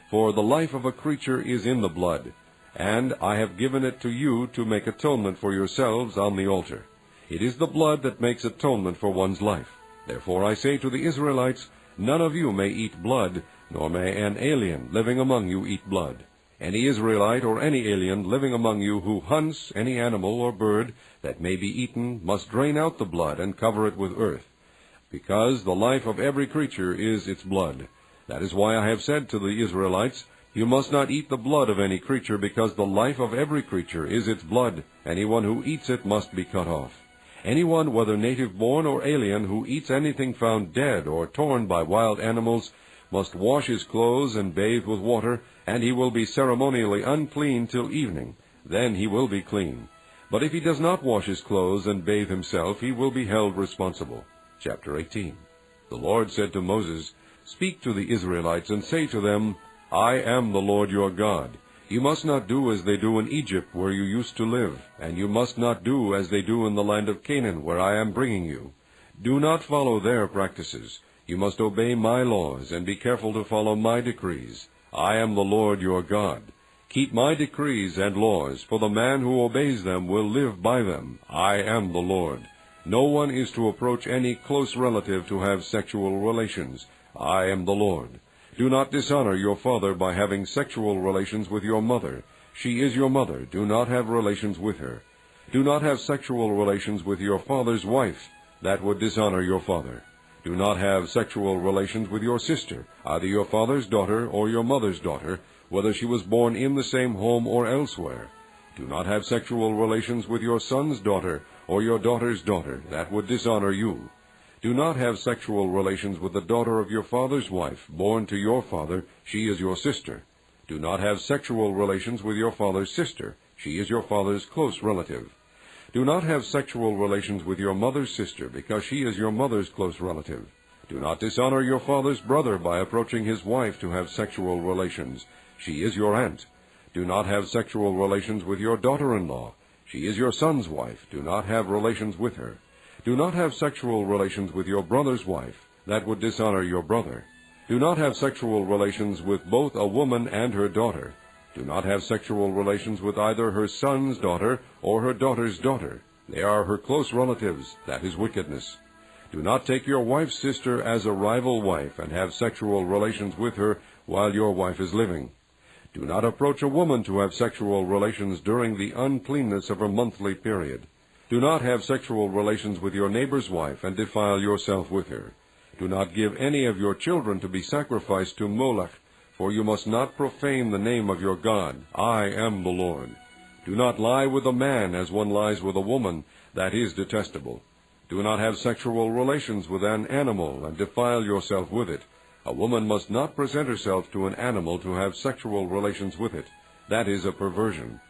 For the life of a creature is in the blood, and I have given it to you to make atonement for yourselves on the altar. It is the blood that makes atonement for one's life. Therefore I say to the Israelites, None of you may eat blood, nor may an alien living among you eat blood. Any Israelite or any alien living among you who hunts any animal or bird that may be eaten must drain out the blood and cover it with earth, because the life of every creature is its blood. That is why I have said to the Israelites, you must not eat the blood of any creature, because the life of every creature is its blood. Anyone who eats it must be cut off. Anyone, whether native-born or alien, who eats anything found dead or torn by wild animals must wash his clothes and bathe with water, and he will be ceremonially unclean till evening. Then he will be clean. But if he does not wash his clothes and bathe himself, he will be held responsible. Chapter 18. The Lord said to Moses, Speak to the Israelites and say to them, I am the Lord your God. You must not do as they do in Egypt, where you used to live, and you must not do as they do in the land of Canaan, where I am bringing you. Do not follow their practices. You must obey my laws, and be careful to follow my decrees. I am the Lord your God. Keep my decrees and laws, for the man who obeys them will live by them. I am the Lord. No one is to approach any close relative to have sexual relations. I am the Lord. Do not dishonor your father by having sexual relations with your mother. She is your mother. Do not have relations with her. Do not have sexual relations with your father's wife. That would dishonor your father. Do not have sexual relations with your sister, either your father's daughter or your mother's daughter, whether she was born in the same home or elsewhere. Do not have sexual relations with your son's daughter or your daughter's daughter. That would dishonor you. Do not have sexual relations with the daughter of your father's wife, born to your father. She is your sister. Do not have sexual relations with your father's sister. She is your father's close relative. Do not have sexual relations with your mother's sister, because she is your mother's close relative. Do not dishonor your father's brother by approaching his wife to have sexual relations. She is your aunt. Do not have sexual relations with your daughter-in-law. She is your son's wife. Do not have relations with her. Do not have sexual relations with your brother's wife. That would dishonor your brother. Do not have sexual relations with both a woman and her daughter. Do not have sexual relations with either her son's daughter or her daughter's daughter. They are her close relatives. That is wickedness. Do not take your wife's sister as a rival wife and have sexual relations with her while your wife is living. Do not approach a woman to have sexual relations during the uncleanness of her monthly period. Do not have sexual relations with your neighbor's wife and defile yourself with her. Do not give any of your children to be sacrificed to Molech, for you must not profane the name of your God. I am the Lord. Do not lie with a man as one lies with a woman. That is detestable. Do not have sexual relations with an animal and defile yourself with it. A woman must not present herself to an animal to have sexual relations with it. That is a perversion.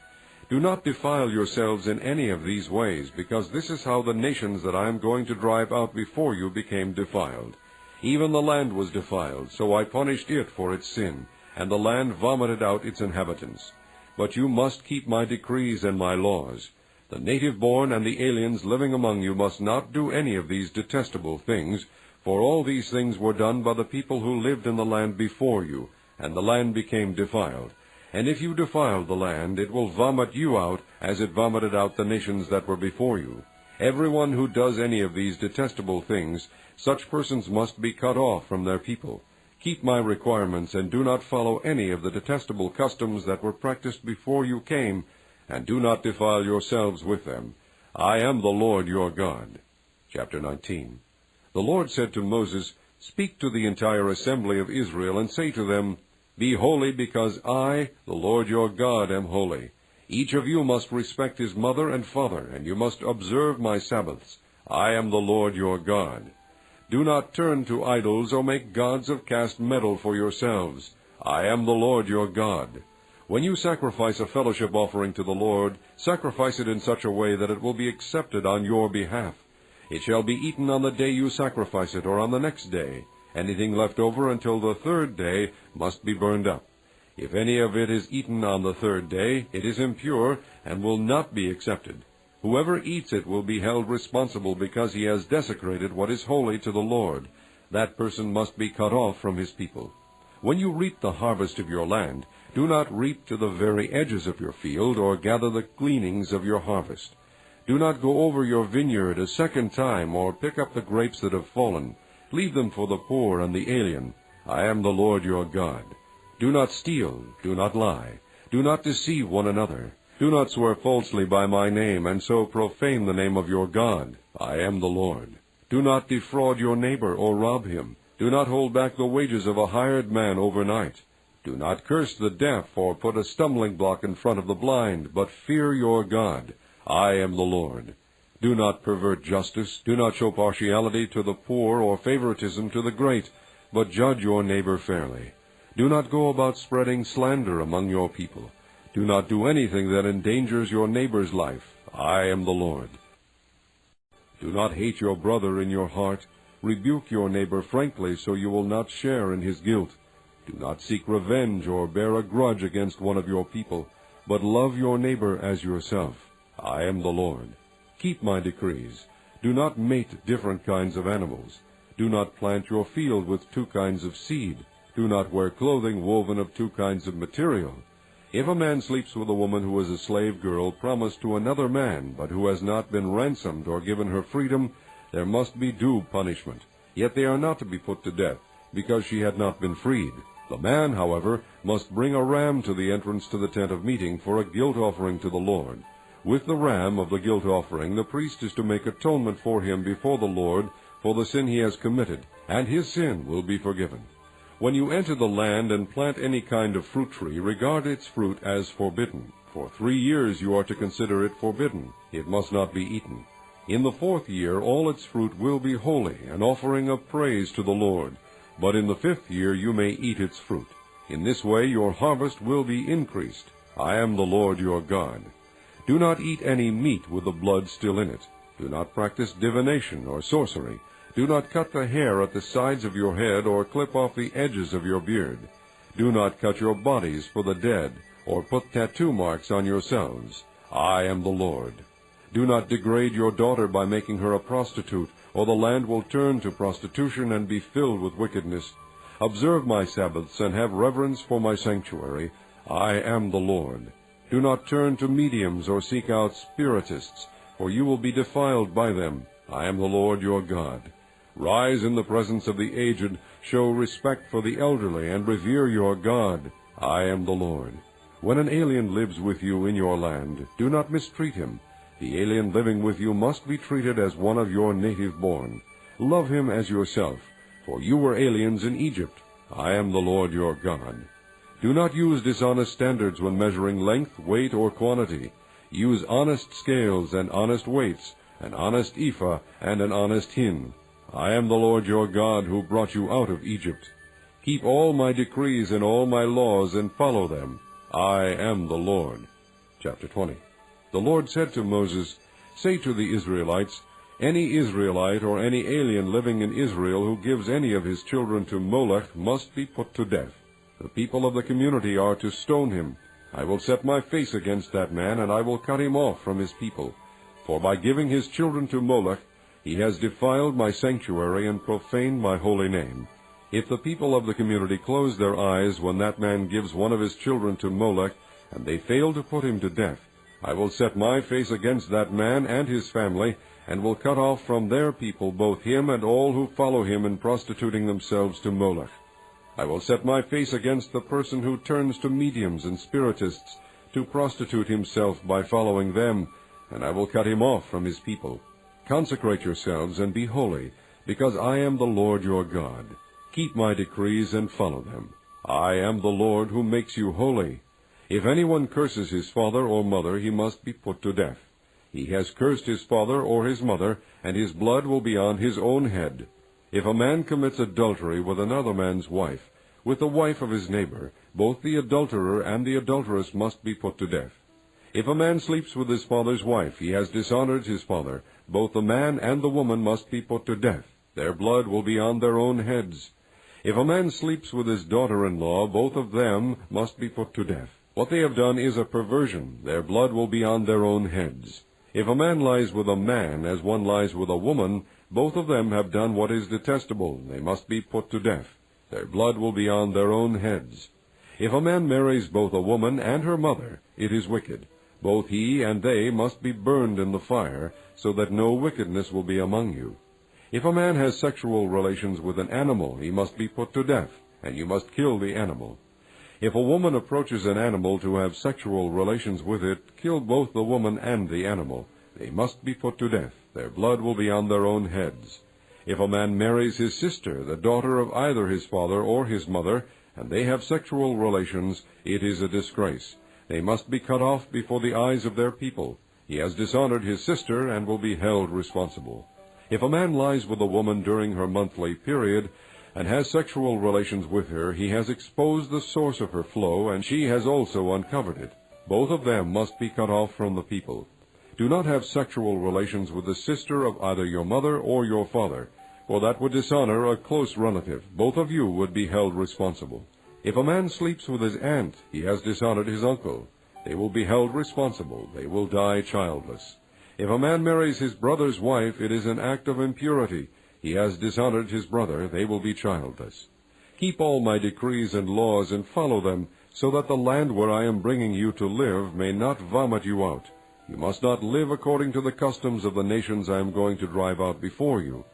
Do not defile yourselves in any of these ways, because this is how the nations that I am going to drive out before you became defiled. Even the land was defiled, so I punished it for its sin, and the land vomited out its inhabitants. But you must keep my decrees and my laws. The native-born and the aliens living among you must not do any of these detestable things, for all these things were done by the people who lived in the land before you, and the land became defiled. And if you defile the land, it will vomit you out, as it vomited out the nations that were before you. Everyone who does any of these detestable things, such persons must be cut off from their people. Keep my requirements, and do not follow any of the detestable customs that were practiced before you came, and do not defile yourselves with them. I am the Lord your God. Chapter 19. The Lord said to Moses, Speak to the entire assembly of Israel, and say to them, Be holy, because I, the Lord your God, am holy. Each of you must respect his mother and father, and you must observe my Sabbaths. I am the Lord your God. Do not turn to idols or make gods of cast metal for yourselves. I am the Lord your God. When you sacrifice a fellowship offering to the Lord, sacrifice it in such a way that it will be accepted on your behalf. It shall be eaten on the day you sacrifice it, or on the next day. Anything left over until the third day must be burned up. If any of it is eaten on the third day, it is impure and will not be accepted. Whoever eats it will be held responsible because he has desecrated what is holy to the Lord. That person must be cut off from his people. When you reap the harvest of your land, do not reap to the very edges of your field, or gather the gleanings of your harvest. Do not go over your vineyard a second time, or pick up the grapes that have fallen. Leave them for the poor and the alien. I am the Lord your God. Do not steal, do not lie. Do not deceive one another. Do not swear falsely by my name, and so profane the name of your God. I am the Lord. Do not defraud your neighbor or rob him. Do not hold back the wages of a hired man overnight. Do not curse the deaf or put a stumbling block in front of the blind, but fear your God. I am the Lord. Do not pervert justice. Do not show partiality to the poor or favoritism to the great, but judge your neighbor fairly. Do not go about spreading slander among your people. Do not do anything that endangers your neighbor's life. I am the Lord. Do not hate your brother in your heart. Rebuke your neighbor frankly, so you will not share in his guilt. Do not seek revenge or bear a grudge against one of your people, but love your neighbor as yourself. I am the Lord. Keep my decrees. Do not mate different kinds of animals. Do not plant your field with two kinds of seed. Do not wear clothing woven of two kinds of material. If a man sleeps with a woman who is a slave girl promised to another man, but who has not been ransomed or given her freedom, there must be due punishment. Yet they are not to be put to death, because she had not been freed. The man, however, must bring a ram to the entrance to the tent of meeting for a guilt offering to the Lord. With the ram of the guilt offering, the priest is to make atonement for him before the Lord for the sin he has committed, and his sin will be forgiven. When you enter the land and plant any kind of fruit tree, regard its fruit as forbidden. For 3 years you are to consider it forbidden. It must not be eaten. In the 4th year all its fruit will be holy, an offering of praise to the Lord. But in the 5th year you may eat its fruit. In this way your harvest will be increased. I am the Lord your God. Do not eat any meat with the blood still in it. Do not practice divination or sorcery. Do not cut the hair at the sides of your head or clip off the edges of your beard. Do not cut your bodies for the dead or put tattoo marks on yourselves. I am the Lord. Do not degrade your daughter by making her a prostitute, or the land will turn to prostitution and be filled with wickedness. Observe my Sabbaths and have reverence for my sanctuary. I am the Lord. Do not turn to mediums or seek out spiritists, for you will be defiled by them. I am the Lord your God. Rise in the presence of the aged, show respect for the elderly, and revere your God. I am the Lord. When an alien lives with you in your land, do not mistreat him. The alien living with you must be treated as one of your native born. Love him as yourself, for you were aliens in Egypt. I am the Lord your God. Do not use dishonest standards when measuring length, weight, or quantity. Use honest scales and honest weights, an honest ephah and an honest hin. I am the Lord your God who brought you out of Egypt. Keep all my decrees and all my laws and follow them. I am the Lord. Chapter 20. The Lord said to Moses, Say to the Israelites, Any Israelite or any alien living in Israel who gives any of his children to Molech must be put to death. The people of the community are to stone him. I will set my face against that man, and I will cut him off from his people. For by giving his children to Molech, he has defiled my sanctuary and profaned my holy name. If the people of the community close their eyes when that man gives one of his children to Molech, and they fail to put him to death, I will set my face against that man and his family, and will cut off from their people both him and all who follow him in prostituting themselves to Molech. I will set my face against the person who turns to mediums and spiritists to prostitute himself by following them, and I will cut him off from his people. Consecrate yourselves and be holy, because I am the Lord your God. Keep my decrees and follow them. I am the Lord who makes you holy. If anyone curses his father or mother, he must be put to death. He has cursed his father or his mother, and his blood will be on his own head. If a man commits adultery with another man's wife, with the wife of his neighbor, both the adulterer and the adulteress must be put to death. If a man sleeps with his father's wife, he has dishonored his father. Both the man and the woman must be put to death. Their blood will be on their own heads. If a man sleeps with his daughter-in-law, both of them must be put to death. What they have done is a perversion. Their blood will be on their own heads. If a man lies with a man as one lies with a woman, both of them have done what is detestable. They must be put to death. Their blood will be on their own heads. If a man marries both a woman and her mother, it is wicked. Both he and they must be burned in the fire, so that no wickedness will be among you. If a man has sexual relations with an animal, he must be put to death, and you must kill the animal. If a woman approaches an animal to have sexual relations with it, kill both the woman and the animal. They must be put to death. Their blood will be on their own heads. If a man marries his sister, the daughter of either his father or his mother, and they have sexual relations, it is a disgrace. They must be cut off before the eyes of their people. He has dishonored his sister and will be held responsible. If a man lies with a woman during her monthly period and has sexual relations with her, he has exposed the source of her flow, and she has also uncovered it. Both of them must be cut off from the people. Do not have sexual relations with the sister of either your mother or your father, for that would dishonor a close relative. Both of you would be held responsible. If a man sleeps with his aunt, he has dishonored his uncle. They will be held responsible. They will die childless. If a man marries his brother's wife, it is an act of impurity. He has dishonored his brother. They will be childless. Keep all my decrees and laws and follow them, so that the land where I am bringing you to live may not vomit you out. You must not live according to the customs of the nations I am going to drive out before you.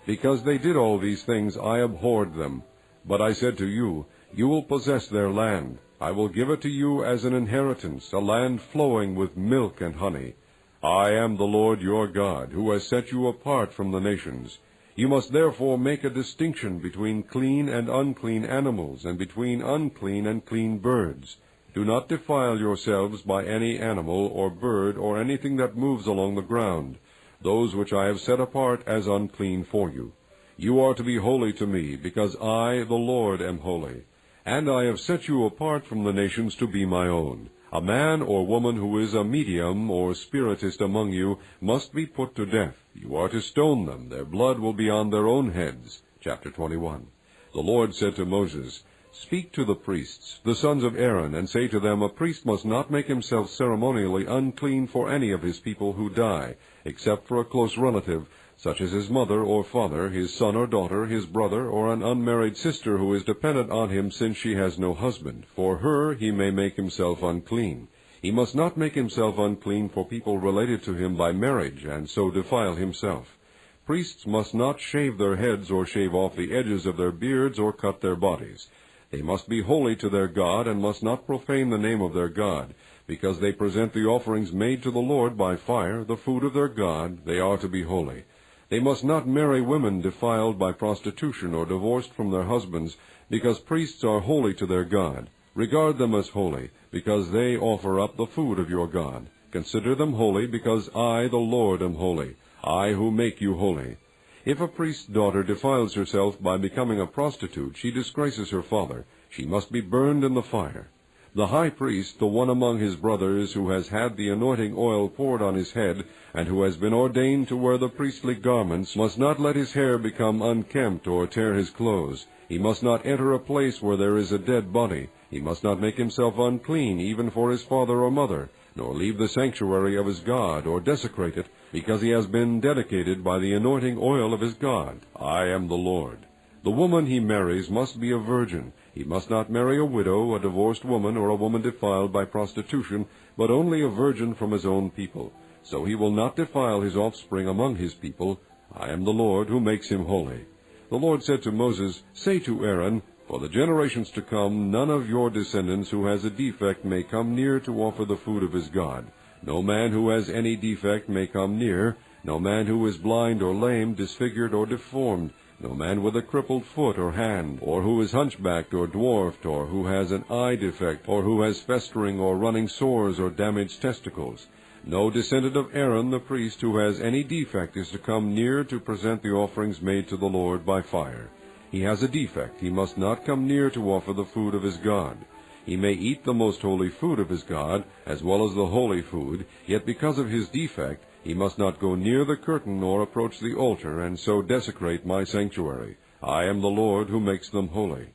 Because they did all these things, I abhorred them. But I said to you, you will possess their land. I will give it to you as an inheritance, a land flowing with milk and honey. I am the Lord your God, who has set you apart from the nations. You must therefore make a distinction between clean and unclean animals, and between unclean and clean birds. Do not defile yourselves by any animal or bird or anything that moves along the ground, those which I have set apart as unclean for you. You are to be holy to me, because I, the Lord, am holy. And I have set you apart from the nations to be my own. A man or woman who is a medium or spiritist among you must be put to death. You are to stone them. Their blood will be on their own heads. Chapter 21. The Lord said to Moses, Speak to the priests, the sons of Aaron, and say to them, A priest must not make himself ceremonially unclean for any of his people who die, except for a close relative, such as his mother or father, his son or daughter, his brother, or an unmarried sister who is dependent on him since she has no husband. For her he may make himself unclean. He must not make himself unclean for people related to him by marriage, and so defile himself. Priests must not shave their heads or shave off the edges of their beards or cut their bodies. They must be holy to their God, and must not profane the name of their God. Because they present the offerings made to the Lord by fire, the food of their God, they are to be holy. They must not marry women defiled by prostitution or divorced from their husbands, because priests are holy to their God. Regard them as holy, because they offer up the food of your God. Consider them holy, because I, the Lord, am holy, I who make you holy. If a priest's daughter defiles herself by becoming a prostitute, she disgraces her father. She must be burned in the fire. The high priest, the one among his brothers who has had the anointing oil poured on his head, and who has been ordained to wear the priestly garments, must not let his hair become unkempt or tear his clothes. He must not enter a place where there is a dead body. He must not make himself unclean even for his father or mother, nor leave the sanctuary of his God, or desecrate it, because he has been dedicated by the anointing oil of his God. I am the Lord. The woman he marries must be a virgin. He must not marry a widow, a divorced woman, or a woman defiled by prostitution, but only a virgin from his own people. So he will not defile his offspring among his people. I am the Lord who makes him holy. The Lord said to Moses, Say to Aaron, For the generations to come, none of your descendants who has a defect may come near to offer the food of his God. No man who has any defect may come near, no man who is blind or lame, disfigured or deformed, no man with a crippled foot or hand, or who is hunchbacked or dwarfed, or who has an eye defect, or who has festering or running sores or damaged testicles. No descendant of Aaron the priest who has any defect is to come near to present the offerings made to the Lord by fire. He has a defect. He must not come near to offer the food of his God. He may eat the most holy food of his God, as well as the holy food, yet because of his defect he must not go near the curtain or approach the altar, and so desecrate my sanctuary. I am the Lord who makes them holy.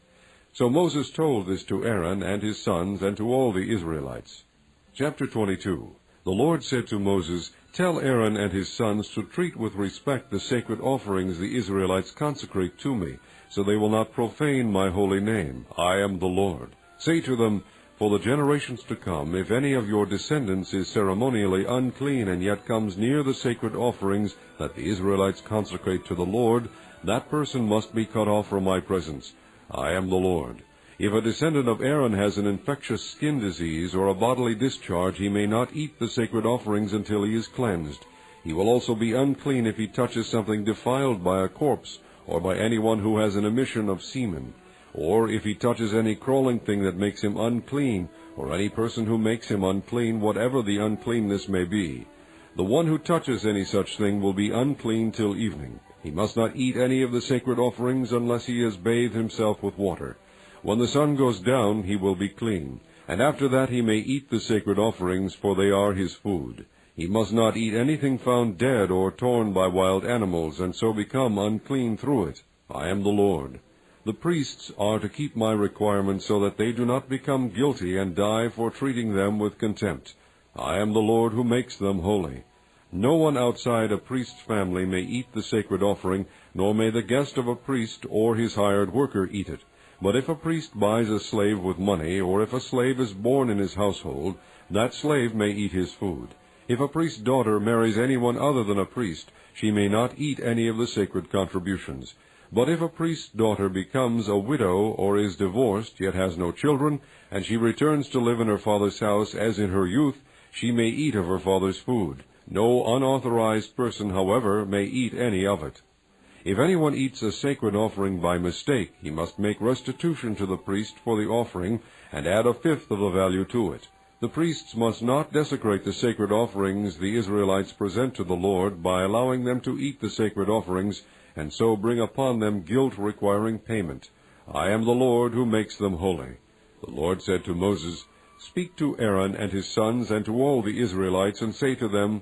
So Moses told this to Aaron and his sons and to all the Israelites. Chapter 22. The Lord said to Moses, Tell Aaron and his sons to treat with respect the sacred offerings the Israelites consecrate to me, so they will not profane my holy name. I am the Lord. Say to them, For the generations to come, if any of your descendants is ceremonially unclean and yet comes near the sacred offerings that the Israelites consecrate to the Lord, that person must be cut off from my presence. I am the Lord. If a descendant of Aaron has an infectious skin disease or a bodily discharge, he may not eat the sacred offerings until he is cleansed. He will also be unclean if he touches something defiled by a corpse, or by anyone who has an emission of semen, or if he touches any crawling thing that makes him unclean, or any person who makes him unclean, whatever the uncleanness may be. The one who touches any such thing will be unclean till evening. He must not eat any of the sacred offerings unless he has bathed himself with water. When the sun goes down, he will be clean, and after that he may eat the sacred offerings, for they are his food. He must not eat anything found dead or torn by wild animals, and so become unclean through it. I am the Lord. The priests are to keep my requirements so that they do not become guilty and die for treating them with contempt. I am the Lord who makes them holy. No one outside a priest's family may eat the sacred offering, nor may the guest of a priest or his hired worker eat it. But if a priest buys a slave with money, or if a slave is born in his household, that slave may eat his food. If a priest's daughter marries anyone other than a priest, she may not eat any of the sacred contributions. But if a priest's daughter becomes a widow or is divorced, yet has no children, and she returns to live in her father's house as in her youth, she may eat of her father's food. No unauthorized person, however, may eat any of it. If anyone eats a sacred offering by mistake, he must make restitution to the priest for the offering, and add 1/5 of the value to it. The priests must not desecrate the sacred offerings the Israelites present to the Lord by allowing them to eat the sacred offerings, and so bring upon them guilt requiring payment. I am the Lord who makes them holy. The Lord said to Moses, Speak to Aaron and his sons and to all the Israelites, and say to them,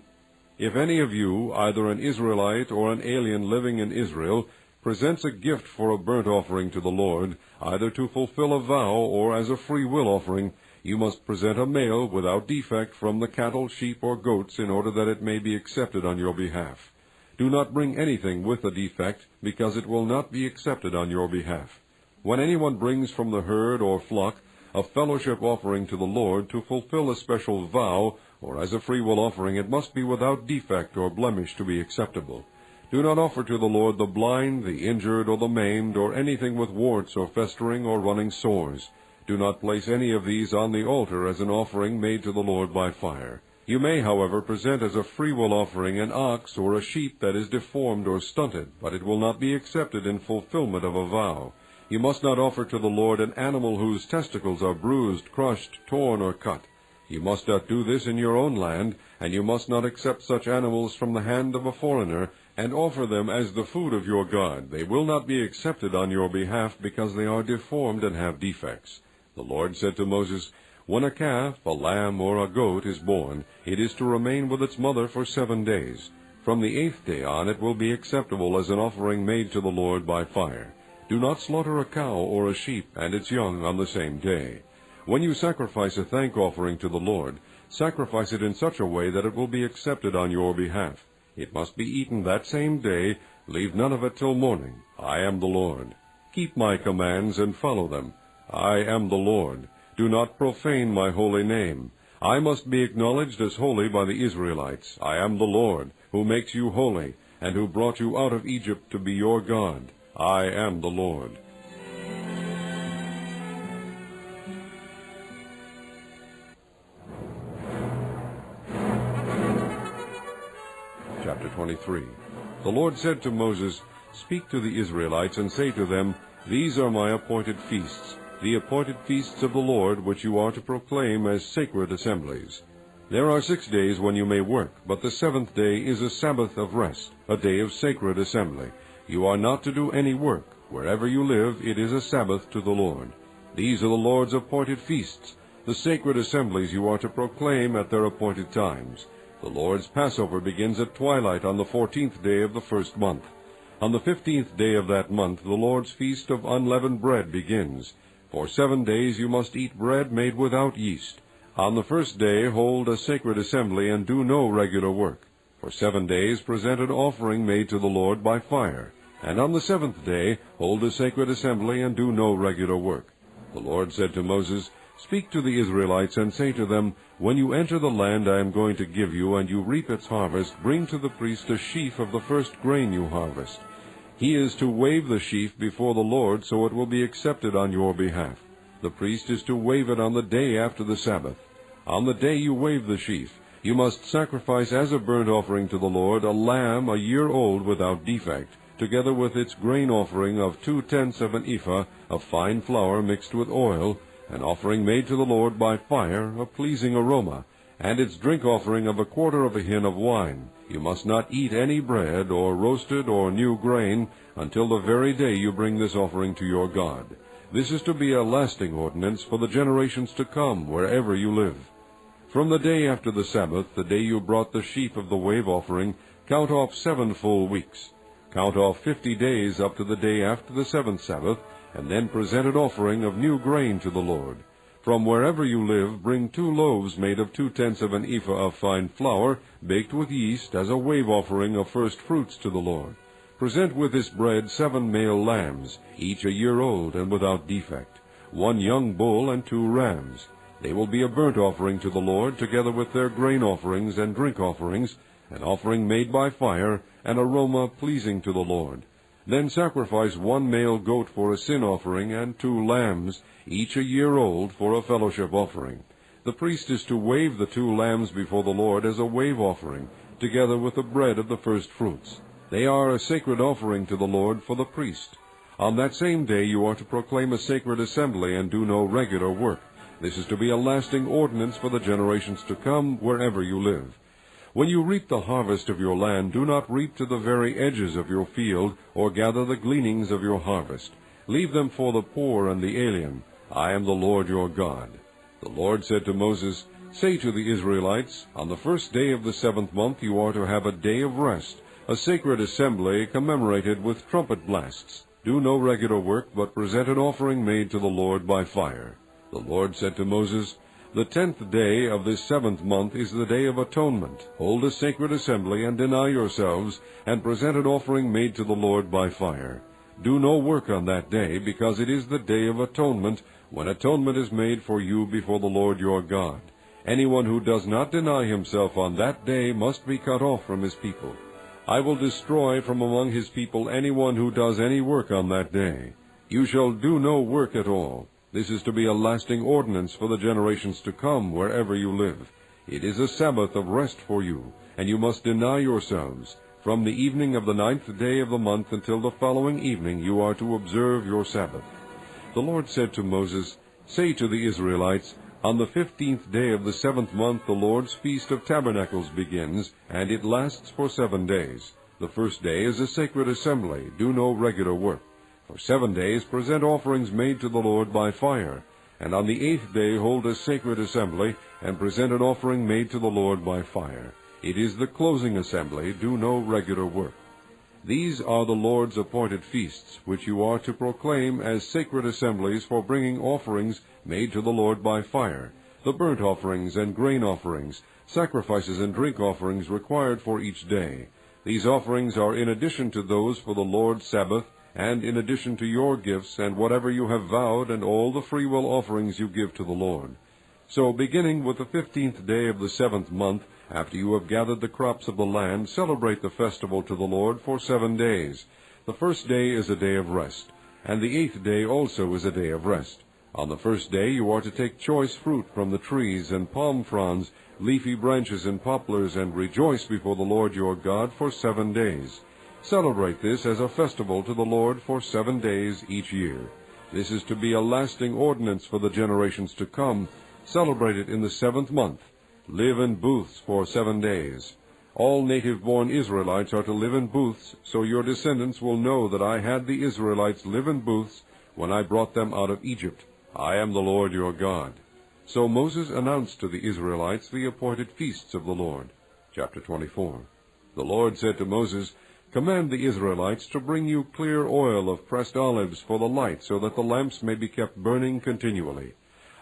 If any of you, either an Israelite or an alien living in Israel, presents a gift for a burnt offering to the Lord, either to fulfill a vow or as a free will offering, you must present a male without defect from the cattle, sheep, or goats, in order that it may be accepted on your behalf. Do not bring anything with a defect, because it will not be accepted on your behalf. When anyone brings from the herd or flock a fellowship offering to the Lord to fulfill a special vow, or as a freewill offering, it must be without defect or blemish to be acceptable. Do not offer to the Lord the blind, the injured, or the maimed, or anything with warts or festering or running sores. Do not place any of these on the altar as an offering made to the Lord by fire. You may, however, present as a freewill offering an ox or a sheep that is deformed or stunted, but it will not be accepted in fulfillment of a vow. You must not offer to the Lord an animal whose testicles are bruised, crushed, torn, or cut. You must not do this in your own land, and you must not accept such animals from the hand of a foreigner, and offer them as the food of your God. They will not be accepted on your behalf, because they are deformed and have defects. The Lord said to Moses, When a calf, a lamb, or a goat is born, it is to remain with its mother for 7 days. From the 8th day on it will be acceptable as an offering made to the Lord by fire. Do not slaughter a cow or a sheep and its young on the same day. When you sacrifice a thank offering to the Lord, sacrifice it in such a way that it will be accepted on your behalf. It must be eaten that same day. Leave none of it till morning. I am the Lord. Keep my commands and follow them. I am the Lord. Do not profane my holy name. I must be acknowledged as holy by the Israelites. I am the Lord, who makes you holy, and who brought you out of Egypt to be your God. I am the Lord. Chapter 23. The Lord said to Moses, Speak to the Israelites, and say to them, These are my appointed feasts, the appointed feasts of the Lord, which you are to proclaim as sacred assemblies. There are 6 days when you may work, but the 7th day is a Sabbath of rest, a day of sacred assembly. You are not to do any work. Wherever you live, it is a Sabbath to the Lord. These are the Lord's appointed feasts, the sacred assemblies you are to proclaim at their appointed times. The Lord's Passover begins at twilight on the 14th day of the first month. On the 15th day of that month, the Lord's feast of unleavened bread begins. For 7 days you must eat bread made without yeast. On the first day hold a sacred assembly and do no regular work. For 7 days present an offering made to the Lord by fire. And on the 7th day hold a sacred assembly and do no regular work. The Lord said to Moses, Speak to the Israelites and say to them, When you enter the land I am going to give you, and you reap its harvest, bring to the priest a sheaf of the first grain you harvest. He is to wave the sheaf before the Lord, so it will be accepted on your behalf. The priest is to wave it on the day after the Sabbath. On the day you wave the sheaf, you must sacrifice as a burnt offering to the Lord a lamb a year old without defect, together with its grain offering of 2/10 of an ephah of fine flour mixed with oil, an offering made to the Lord by fire, a pleasing aroma, and its drink offering of 1/4 of a hin of wine. You must not eat any bread, or roasted or new grain, until the very day you bring this offering to your God. This is to be a lasting ordinance for the generations to come, wherever you live. From the day after the Sabbath, the day you brought the sheaf of the wave offering, count off 7 full weeks. Count off 50 days up to the day after the 7th Sabbath, and then present an offering of new grain to the Lord. From wherever you live, bring 2 loaves made of 2/10 of an ephah of fine flour, baked with yeast, as a wave offering of first fruits to the Lord. Present with this bread 7 male lambs, each a year old and without defect, 1 young bull and 2 rams. They will be a burnt offering to the Lord, together with their grain offerings and drink offerings, an offering made by fire, an aroma pleasing to the Lord. Then sacrifice 1 male goat for a sin offering, and 2 lambs, each a year old, for a fellowship offering. The priest is to wave the 2 lambs before the Lord as a wave offering, together with the bread of the first fruits. They are a sacred offering to the Lord for the priest. On that same day you are to proclaim a sacred assembly and do no regular work. This is to be a lasting ordinance for the generations to come, wherever you live. When you reap the harvest of your land, do not reap to the very edges of your field, or gather the gleanings of your harvest. Leave them for the poor and the alien. I am the Lord your God. The Lord said to Moses, "Say to the Israelites, on the first day of the 7th month you are to have a day of rest, a sacred assembly commemorated with trumpet blasts. Do no regular work, but present an offering made to the Lord by fire." The Lord said to Moses, "The 10th day of this 7th month is the Day of Atonement. Hold a sacred assembly and deny yourselves, and present an offering made to the Lord by fire. Do no work on that day, because it is the Day of Atonement, when atonement is made for you before the Lord your God. Anyone who does not deny himself on that day must be cut off from his people. I will destroy from among his people anyone who does any work on that day. You shall do no work at all. This is to be a lasting ordinance for the generations to come, wherever you live. It is a Sabbath of rest for you, and you must deny yourselves. From the evening of the 9th day of the month until the following evening you are to observe your Sabbath." The Lord said to Moses, "Say to the Israelites, on the 15th day of the 7th month the Lord's Feast of Tabernacles begins, and it lasts for 7 days. The first day is a sacred assembly. Do no regular work. For 7 days present offerings made to the Lord by fire, and on the 8th day hold a sacred assembly, and present an offering made to the Lord by fire. It is the closing assembly. Do no regular work. These are the Lord's appointed feasts, which you are to proclaim as sacred assemblies for bringing offerings made to the Lord by fire, the burnt offerings and grain offerings, sacrifices and drink offerings required for each day. These offerings are in addition to those for the Lord's Sabbath, and in addition to your gifts and whatever you have vowed, and all the freewill offerings you give to the Lord. So, beginning with the 15th day of the 7th month, after you have gathered the crops of the land, celebrate the festival to the Lord for 7 days. The first day is a day of rest, and the 8th day also is a day of rest. On the first day you are to take choice fruit from the trees, and palm fronds, leafy branches and poplars, and rejoice before the Lord your God for 7 days. Celebrate this as a festival to the Lord for 7 days each year. This is to be a lasting ordinance for the generations to come. Celebrate it in the 7th month. Live in booths for 7 days. All native-born Israelites are to live in booths, so your descendants will know that I had the Israelites live in booths when I brought them out of Egypt. I am the Lord your God." So Moses announced to the Israelites the appointed feasts of the Lord. Chapter 24. The Lord said to Moses, "Command the Israelites to bring you clear oil of pressed olives for the light, so that the lamps may be kept burning continually.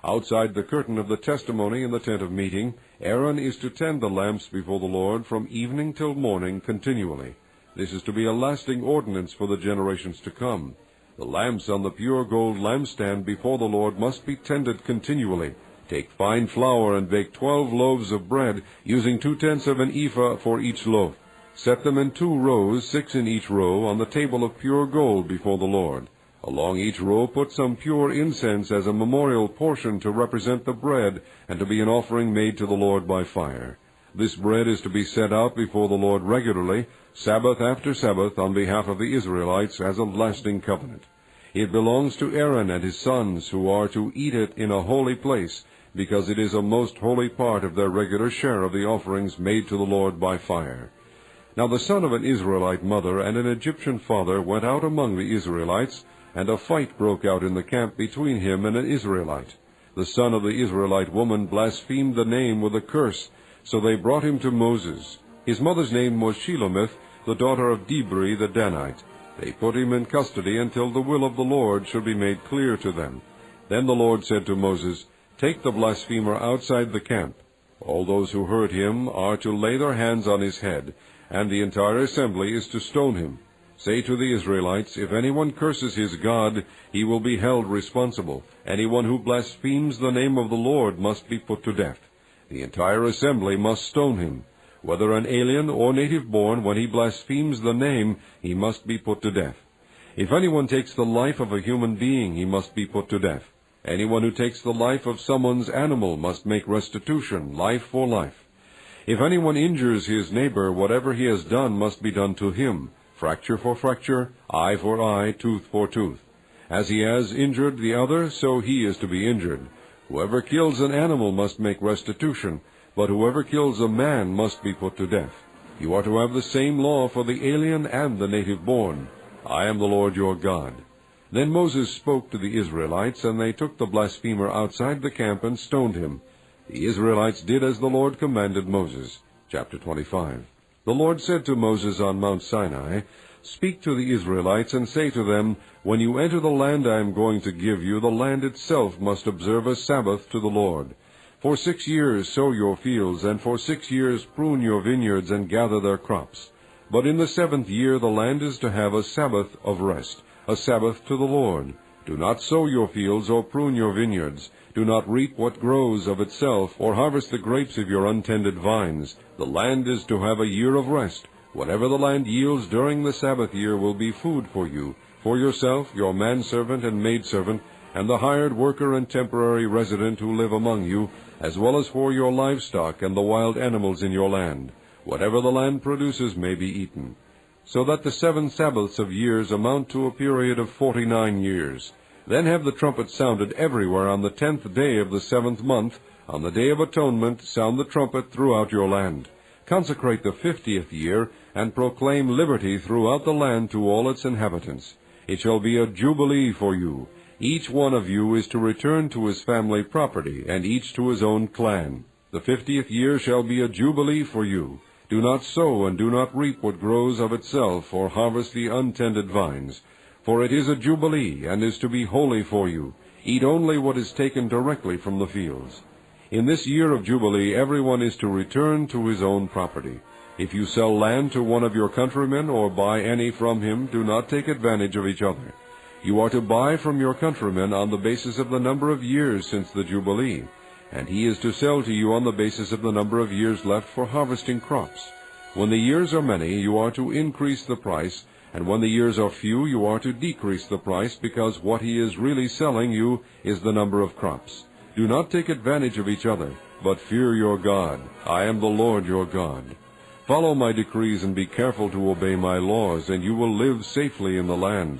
Outside the curtain of the testimony in the tent of meeting, Aaron is to tend the lamps before the Lord from evening till morning continually. This is to be a lasting ordinance for the generations to come. The lamps on the pure gold lampstand before the Lord must be tended continually. Take fine flour and bake 12 loaves of bread, using 2/10 of an ephah for each loaf. Set them in 2 rows, 6 in each row, on the table of pure gold before the Lord. Along each row put some pure incense as a memorial portion to represent the bread and to be an offering made to the Lord by fire. This bread is to be set out before the Lord regularly, Sabbath after Sabbath, on behalf of the Israelites as a lasting covenant. It belongs to Aaron and his sons, who are to eat it in a holy place, because it is a most holy part of their regular share of the offerings made to the Lord by fire. Now the son of an Israelite mother and an Egyptian father went out among the Israelites, and a fight broke out in the camp between him and an Israelite. The son of the Israelite woman blasphemed the name with a curse, so they brought him to Moses. His mother's name was Shelomith, the daughter of Dibri the Danite. They put him in custody until the will of the Lord should be made clear to them. Then the Lord said to Moses, "Take the blasphemer outside the camp. All those who heard him are to lay their hands on his head, and the entire assembly is to stone him. Say to the Israelites, if anyone curses his God, he will be held responsible. Anyone who blasphemes the name of the Lord must be put to death. The entire assembly must stone him. Whether an alien or native-born, when he blasphemes the name, he must be put to death. If anyone takes the life of a human being, he must be put to death. Anyone who takes the life of someone's animal must make restitution, life for life. If anyone injures his neighbor, whatever he has done must be done to him, fracture for fracture, eye for eye, tooth for tooth. As he has injured the other, so he is to be injured. Whoever kills an animal must make restitution, but whoever kills a man must be put to death. You are to have the same law for the alien and the native-born. I am the Lord your God." Then Moses spoke to the Israelites, and they took the blasphemer outside the camp and stoned him. The Israelites did as the Lord commanded Moses. Chapter 25. The Lord said to Moses on Mount Sinai, "Speak to the Israelites and say to them, when you enter the land I am going to give you, the land itself must observe a Sabbath to the Lord. For 6 years sow your fields, and for 6 years prune your vineyards and gather their crops. But in the 7th year the land is to have a Sabbath of rest, a Sabbath to the Lord. Do not sow your fields or prune your vineyards. Do not reap what grows of itself, or harvest the grapes of your untended vines. The land is to have a year of rest. Whatever the land yields during the Sabbath year will be food for you, for yourself, your manservant and maidservant, and the hired worker and temporary resident who live among you, as well as for your livestock and the wild animals in your land. Whatever the land produces may be eaten. So that the 7 Sabbaths of years amount to a period of 49 years. Then have the trumpet sounded everywhere on the 10th day of the 7th month. On the Day of Atonement sound the trumpet throughout your land. Consecrate the 50th year, and proclaim liberty throughout the land to all its inhabitants. It shall be a jubilee for you. Each one of you is to return to his family property, and each to his own clan. The 50th year shall be a jubilee for you. Do not sow and do not reap what grows of itself, or harvest the untended vines. For it is a jubilee, and is to be holy for you. Eat only what is taken directly from the fields. In this year of jubilee everyone is to return to his own property. If you sell land to one of your countrymen, or buy any from him, do not take advantage of each other. You are to buy from your countryman on the basis of the number of years since the Jubilee, and he is to sell to you on the basis of the number of years left for harvesting crops. When the years are many, you are to increase the price, and when the years are few, you are to decrease the price, because what he is really selling you is the number of crops. Do not take advantage of each other, but fear your God. I am the Lord your God. Follow my decrees and be careful to obey my laws, and you will live safely in the land.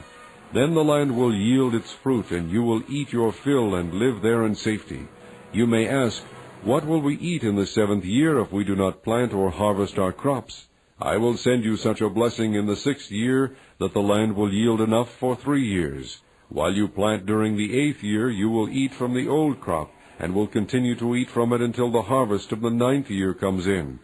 Then the land will yield its fruit, and you will eat your fill and live there in safety. You may ask, what will we eat in the 7th year if we do not plant or harvest our crops? I will send you such a blessing in the 6th year that the land will yield enough for 3 years. While you plant during the 8th year, you will eat from the old crop, and will continue to eat from it until the harvest of the 9th year comes in.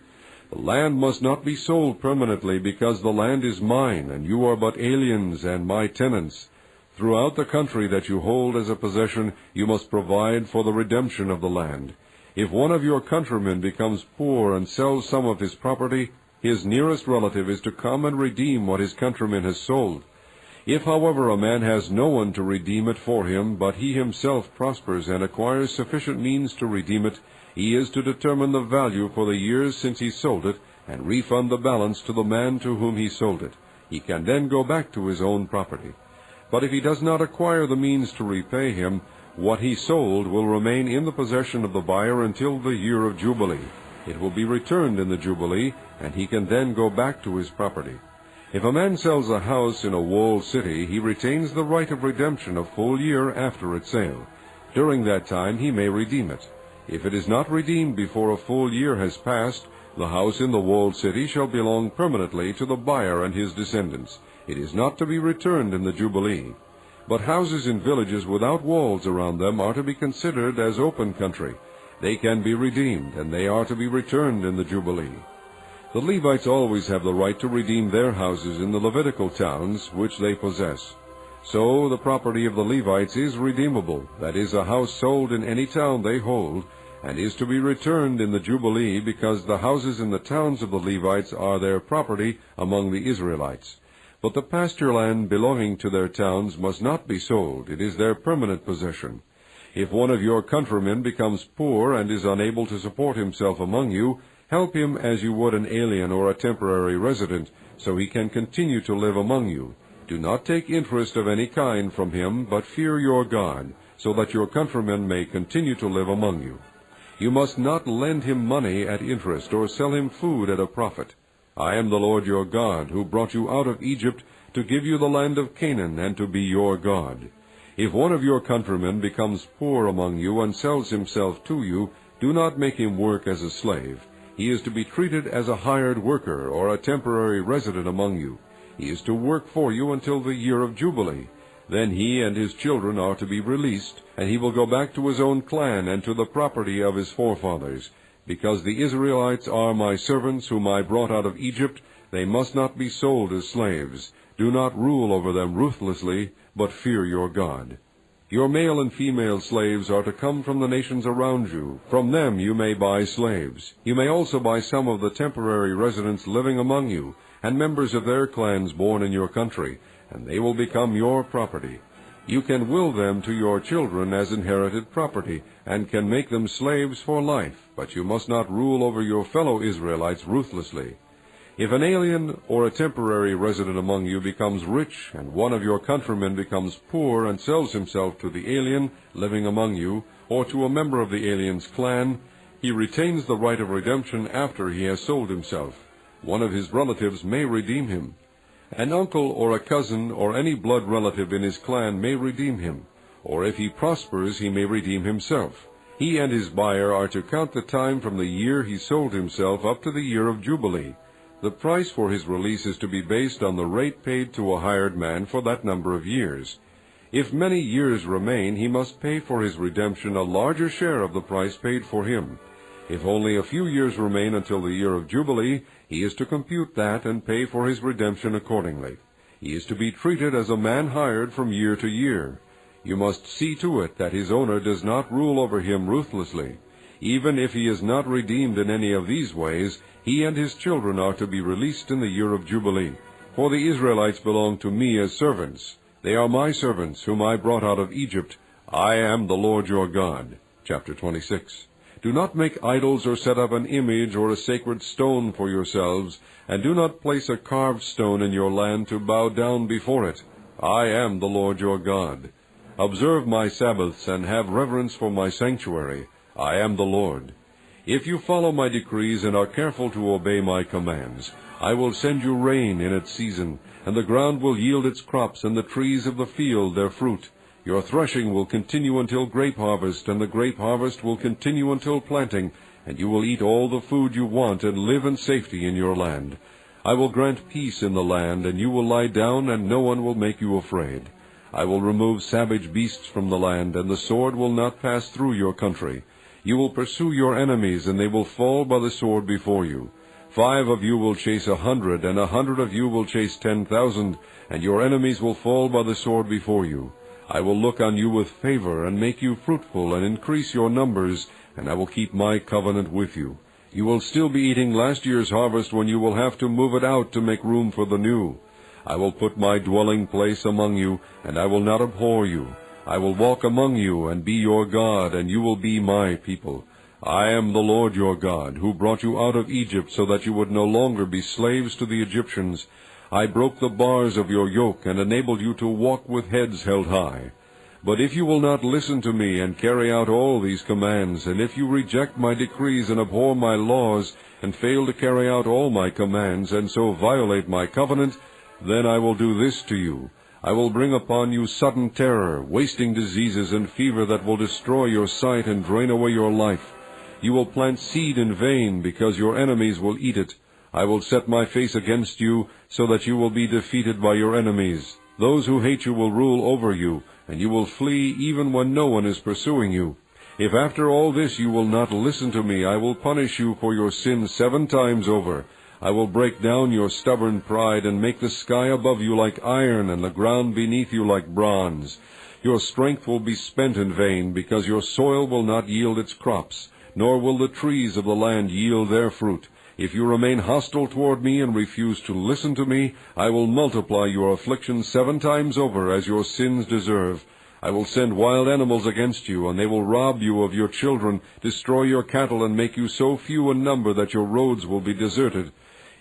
The land must not be sold permanently, because the land is mine, and you are but aliens and my tenants. Throughout the country that you hold as a possession, you must provide for the redemption of the land. If one of your countrymen becomes poor and sells some of his property, his nearest relative is to come and redeem what his countryman has sold. If, however, a man has no one to redeem it for him, but he himself prospers and acquires sufficient means to redeem it, he is to determine the value for the years since he sold it, and refund the balance to the man to whom he sold it. He can then go back to his own property. But if he does not acquire the means to repay him, what he sold will remain in the possession of the buyer until the year of Jubilee. It will be returned in the Jubilee, and he can then go back to his property. If a man sells a house in a walled city, he retains the right of redemption a full year after its sale. During that time he may redeem it. If it is not redeemed before a full year has passed, the house in the walled city shall belong permanently to the buyer and his descendants. It is not to be returned in the Jubilee. But houses in villages without walls around them are to be considered as open country. They can be redeemed, and they are to be returned in the Jubilee. The Levites always have the right to redeem their houses in the Levitical towns which they possess. So the property of the Levites is redeemable, that is, a house sold in any town they hold, and is to be returned in the Jubilee, because the houses in the towns of the Levites are their property among the Israelites. But the pasture land belonging to their towns must not be sold. It is their permanent possession. If one of your countrymen becomes poor and is unable to support himself among you, help him as you would an alien or a temporary resident, so he can continue to live among you. Do not take interest of any kind from him, but fear your God, so that your countrymen may continue to live among you. You must not lend him money at interest, or sell him food at a profit. I am the Lord your God, who brought you out of Egypt to give you the land of Canaan, and to be your God. If one of your countrymen becomes poor among you and sells himself to you, do not make him work as a slave. He is to be treated as a hired worker or a temporary resident among you. He is to work for you until the year of Jubilee. Then he and his children are to be released, and he will go back to his own clan and to the property of his forefathers. Because the Israelites are my servants whom I brought out of Egypt, they must not be sold as slaves. Do not rule over them ruthlessly, but fear your God. Your male and female slaves are to come from the nations around you. From them you may buy slaves. You may also buy some of the temporary residents living among you, and members of their clans born in your country, and they will become your property. You can will them to your children as inherited property, and can make them slaves for life, but you must not rule over your fellow Israelites ruthlessly. If an alien or a temporary resident among you becomes rich, and one of your countrymen becomes poor and sells himself to the alien living among you, or to a member of the alien's clan, he retains the right of redemption after he has sold himself. One of his relatives may redeem him. An uncle or a cousin or any blood relative in his clan may redeem him, or if he prospers he may redeem himself. He and his buyer are to count the time from the year he sold himself up to the year of Jubilee. The price for his release is to be based on the rate paid to a hired man for that number of years. If many years remain, he must pay for his redemption a larger share of the price paid for him. If only a few years remain until the year of Jubilee, he is to compute that and pay for his redemption accordingly. He is to be treated as a man hired from year to year. You must see to it that his owner does not rule over him ruthlessly. Even if he is not redeemed in any of these ways, he and his children are to be released in the year of Jubilee. For the Israelites belong to me as servants. They are my servants, whom I brought out of Egypt. I am the Lord your God. Chapter 26. Do not make idols or set up an image or a sacred stone for yourselves, and do not place a carved stone in your land to bow down before it. I am the Lord your God. Observe my Sabbaths and have reverence for my sanctuary. I am the Lord. If you follow my decrees and are careful to obey my commands, I will send you rain in its season, and the ground will yield its crops, and the trees of the field their fruit. Your threshing will continue until grape harvest, and the grape harvest will continue until planting, and you will eat all the food you want and live in safety in your land. I will grant peace in the land, and you will lie down, and no one will make you afraid. I will remove savage beasts from the land, and the sword will not pass through your country. You will pursue your enemies, and they will fall by the sword before you. 5 of you will chase 100, and 100 of you will chase 10,000, and your enemies will fall by the sword before you. I will look on you with favor, and make you fruitful, and increase your numbers, and I will keep my covenant with you. You will still be eating last year's harvest when you will have to move it out to make room for the new. I will put my dwelling place among you, and I will not abhor you. I will walk among you, and be your God, and you will be my people. I am the Lord your God, who brought you out of Egypt, so that you would no longer be slaves to the Egyptians. I broke the bars of your yoke, and enabled you to walk with heads held high. But if you will not listen to me and carry out all these commands, and if you reject my decrees and abhor my laws, and fail to carry out all my commands, and so violate my covenant, then I will do this to you. I will bring upon you sudden terror, wasting diseases, and fever that will destroy your sight and drain away your life. You will plant seed in vain, because your enemies will eat it. I will set my face against you, so that you will be defeated by your enemies. Those who hate you will rule over you, and you will flee even when no one is pursuing you. If after all this you will not listen to me, I will punish you for your sins 7 times over. I will break down your stubborn pride, and make the sky above you like iron, and the ground beneath you like bronze. Your strength will be spent in vain, because your soil will not yield its crops, nor will the trees of the land yield their fruit. If you remain hostile toward me and refuse to listen to me, I will multiply your affliction 7 times over, as your sins deserve. I will send wild animals against you, and they will rob you of your children, destroy your cattle, and make you so few in number that your roads will be deserted.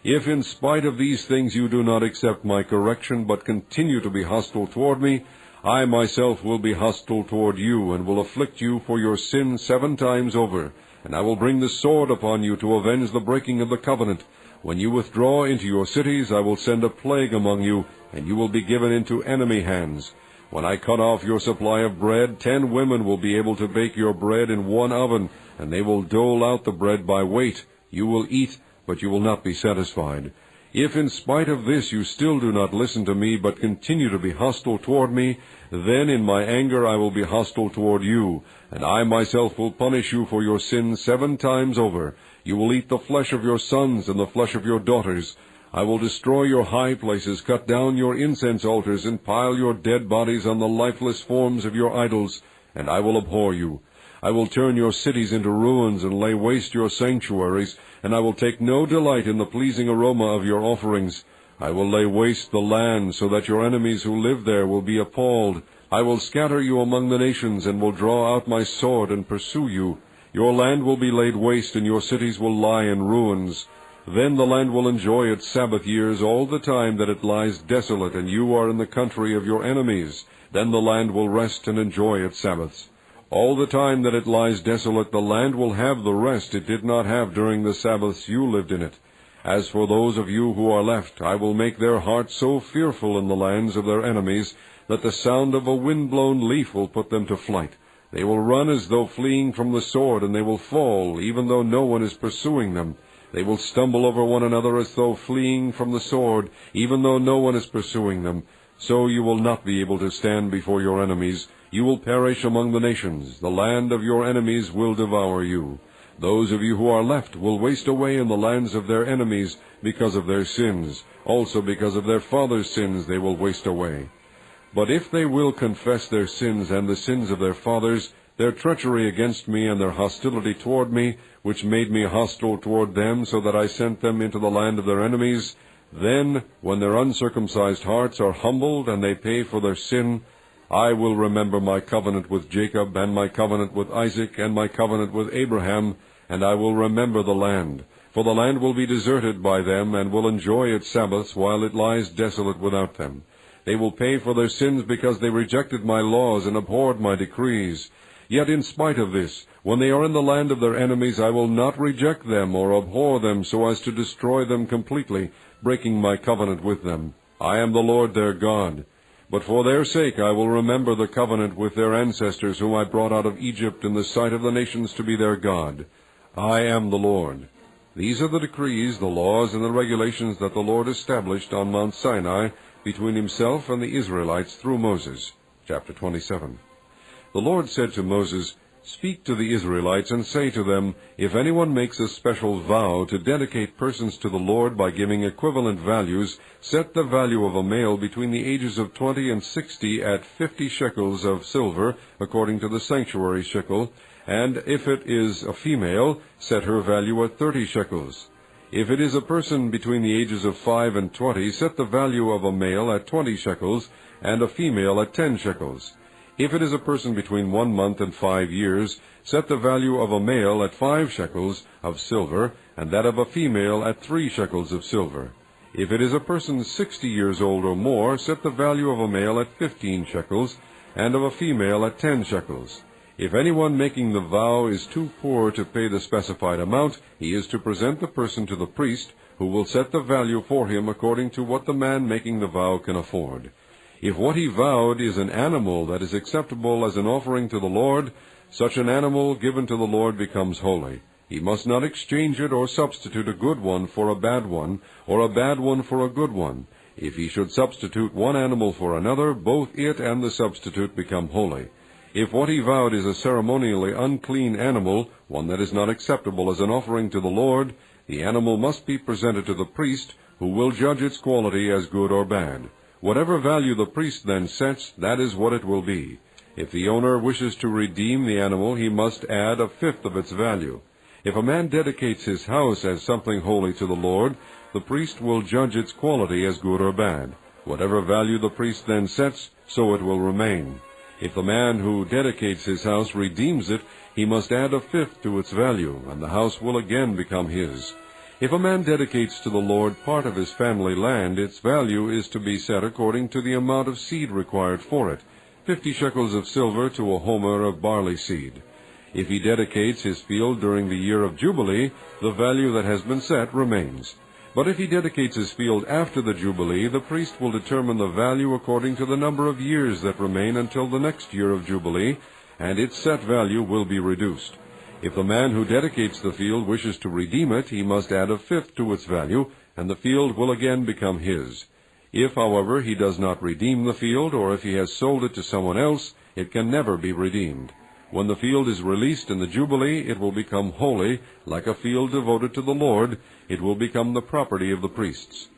If in spite of these things you do not accept my correction, but continue to be hostile toward me, I myself will be hostile toward you, and will afflict you for your sin 7 times over. And I will bring the sword upon you to avenge the breaking of the covenant. When you withdraw into your cities, I will send a plague among you, and you will be given into enemy hands. When I cut off your supply of bread, 10 women will be able to bake your bread in 1 oven, and they will dole out the bread by weight. You will eat, but you will not be satisfied. If in spite of this you still do not listen to me, but continue to be hostile toward me, then in my anger I will be hostile toward you, and I myself will punish you for your sins 7 times over. You will eat the flesh of your sons and the flesh of your daughters. I will destroy your high places, cut down your incense altars, and pile your dead bodies on the lifeless forms of your idols, and I will abhor you. I will turn your cities into ruins and lay waste your sanctuaries, and I will take no delight in the pleasing aroma of your offerings. I will lay waste the land, so that your enemies who live there will be appalled. I will scatter you among the nations, and will draw out my sword and pursue you. Your land will be laid waste, and your cities will lie in ruins. Then the land will enjoy its Sabbath years all the time that it lies desolate, and you are in the country of your enemies. Then the land will rest and enjoy its Sabbaths. All the time that it lies desolate, the land will have the rest it did not have during the Sabbaths you lived in it. As for those of you who are left, I will make their hearts so fearful in the lands of their enemies that the sound of a wind-blown leaf will put them to flight. They will run as though fleeing from the sword, and they will fall, even though no one is pursuing them. They will stumble over one another as though fleeing from the sword, even though no one is pursuing them. So you will not be able to stand before your enemies. You will perish among the nations. The land of your enemies will devour you. Those of you who are left will waste away in the lands of their enemies because of their sins. Also because of their fathers' sins they will waste away. But if they will confess their sins and the sins of their fathers, their treachery against me and their hostility toward me, which made me hostile toward them, so that I sent them into the land of their enemies, then, when their uncircumcised hearts are humbled and they pay for their sin, I will remember my covenant with Jacob, and my covenant with Isaac, and my covenant with Abraham, and I will remember the land. For the land will be deserted by them, and will enjoy its Sabbaths while it lies desolate without them. They will pay for their sins because they rejected my laws and abhorred my decrees. Yet in spite of this, when they are in the land of their enemies, I will not reject them or abhor them so as to destroy them completely, breaking my covenant with them. I am the Lord their God. But for their sake I will remember the covenant with their ancestors whom I brought out of Egypt in the sight of the nations to be their God. I am the Lord. These are the decrees, the laws, and the regulations that the Lord established on Mount Sinai between himself and the Israelites through Moses. Chapter 27. The Lord said to Moses, Speak to the Israelites and say to them, If anyone makes a special vow to dedicate persons to the Lord by giving equivalent values, set the value of a male between the ages of 20 and 60 at 50 shekels of silver, according to the sanctuary shekel, and if it is a female, set her value at 30 shekels. If it is a person between the ages of 5 and 20, set the value of a male at 20 shekels, and a female at 10 shekels. If it is a person between 1 month and 5 years, set the value of a male at 5 shekels of silver, and that of a female at 3 shekels of silver. If it is a person 60 years old or more, set the value of a male at 15 shekels, and of a female at 10 shekels. If anyone making the vow is too poor to pay the specified amount, he is to present the person to the priest, who will set the value for him according to what the man making the vow can afford. If what he vowed is an animal that is acceptable as an offering to the Lord, such an animal given to the Lord becomes holy. He must not exchange it or substitute a good one for a bad one, or a bad one for a good one. If he should substitute one animal for another, both it and the substitute become holy. If what he vowed is a ceremonially unclean animal, one that is not acceptable as an offering to the Lord, the animal must be presented to the priest, who will judge its quality as good or bad. Whatever value the priest then sets, that is what it will be. If the owner wishes to redeem the animal, he must add a fifth of its value. If a man dedicates his house as something holy to the Lord, the priest will judge its quality as good or bad. Whatever value the priest then sets, so it will remain. If the man who dedicates his house redeems it, he must add a fifth to its value, and the house will again become his. If a man dedicates to the Lord part of his family land, its value is to be set according to the amount of seed required for it, 50 shekels of silver to a homer of barley seed. If he dedicates his field during the year of Jubilee, the value that has been set remains. But if he dedicates his field after the Jubilee, the priest will determine the value according to the number of years that remain until the next year of Jubilee, and its set value will be reduced. If the man who dedicates the field wishes to redeem it, he must add a fifth to its value, and the field will again become his. If, however, he does not redeem the field, or if he has sold it to someone else, it can never be redeemed. When the field is released in the Jubilee, it will become holy, like a field devoted to the Lord. It will become the property of the priests.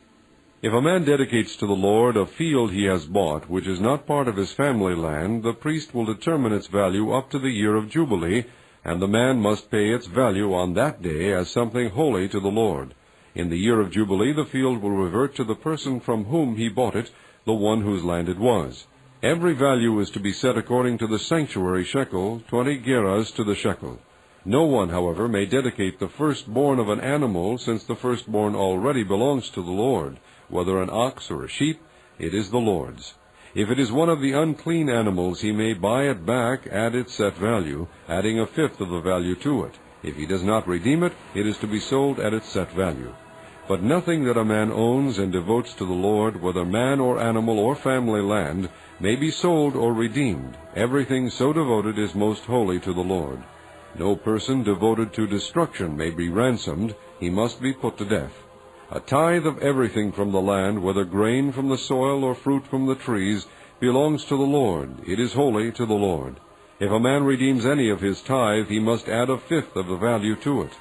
If a man dedicates to the Lord a field he has bought, which is not part of his family land, the priest will determine its value up to the year of Jubilee, and the man must pay its value on that day as something holy to the Lord. In the year of Jubilee, the field will revert to the person from whom he bought it, the one whose land it was. Every value is to be set according to the sanctuary shekel, 20 gerahs to the shekel. No one, however, may dedicate the firstborn of an animal, since the firstborn already belongs to the Lord. Whether an ox or a sheep, it is the Lord's. If it is one of the unclean animals, he may buy it back at its set value, adding a fifth of the value to it. If he does not redeem it, it is to be sold at its set value. But nothing that a man owns and devotes to the Lord, whether man or animal or family land, may be sold or redeemed. Everything so devoted is most holy to the Lord. No person devoted to destruction may be ransomed. He must be put to death. A tithe of everything from the land, whether grain from the soil or fruit from the trees, belongs to the Lord. It is holy to the Lord. If a man redeems any of his tithe, he must add a fifth of the value to it.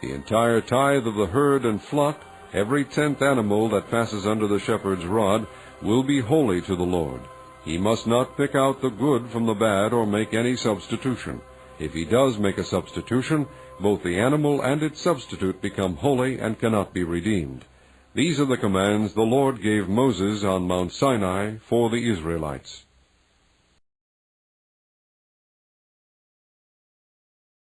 The entire tithe of the herd and flock, every 10th animal that passes under the shepherd's rod, will be holy to the Lord. He must not pick out the good from the bad or make any substitution. If he does make a substitution, both the animal and its substitute become holy and cannot be redeemed. These are the commands the Lord gave Moses on Mount Sinai for the Israelites.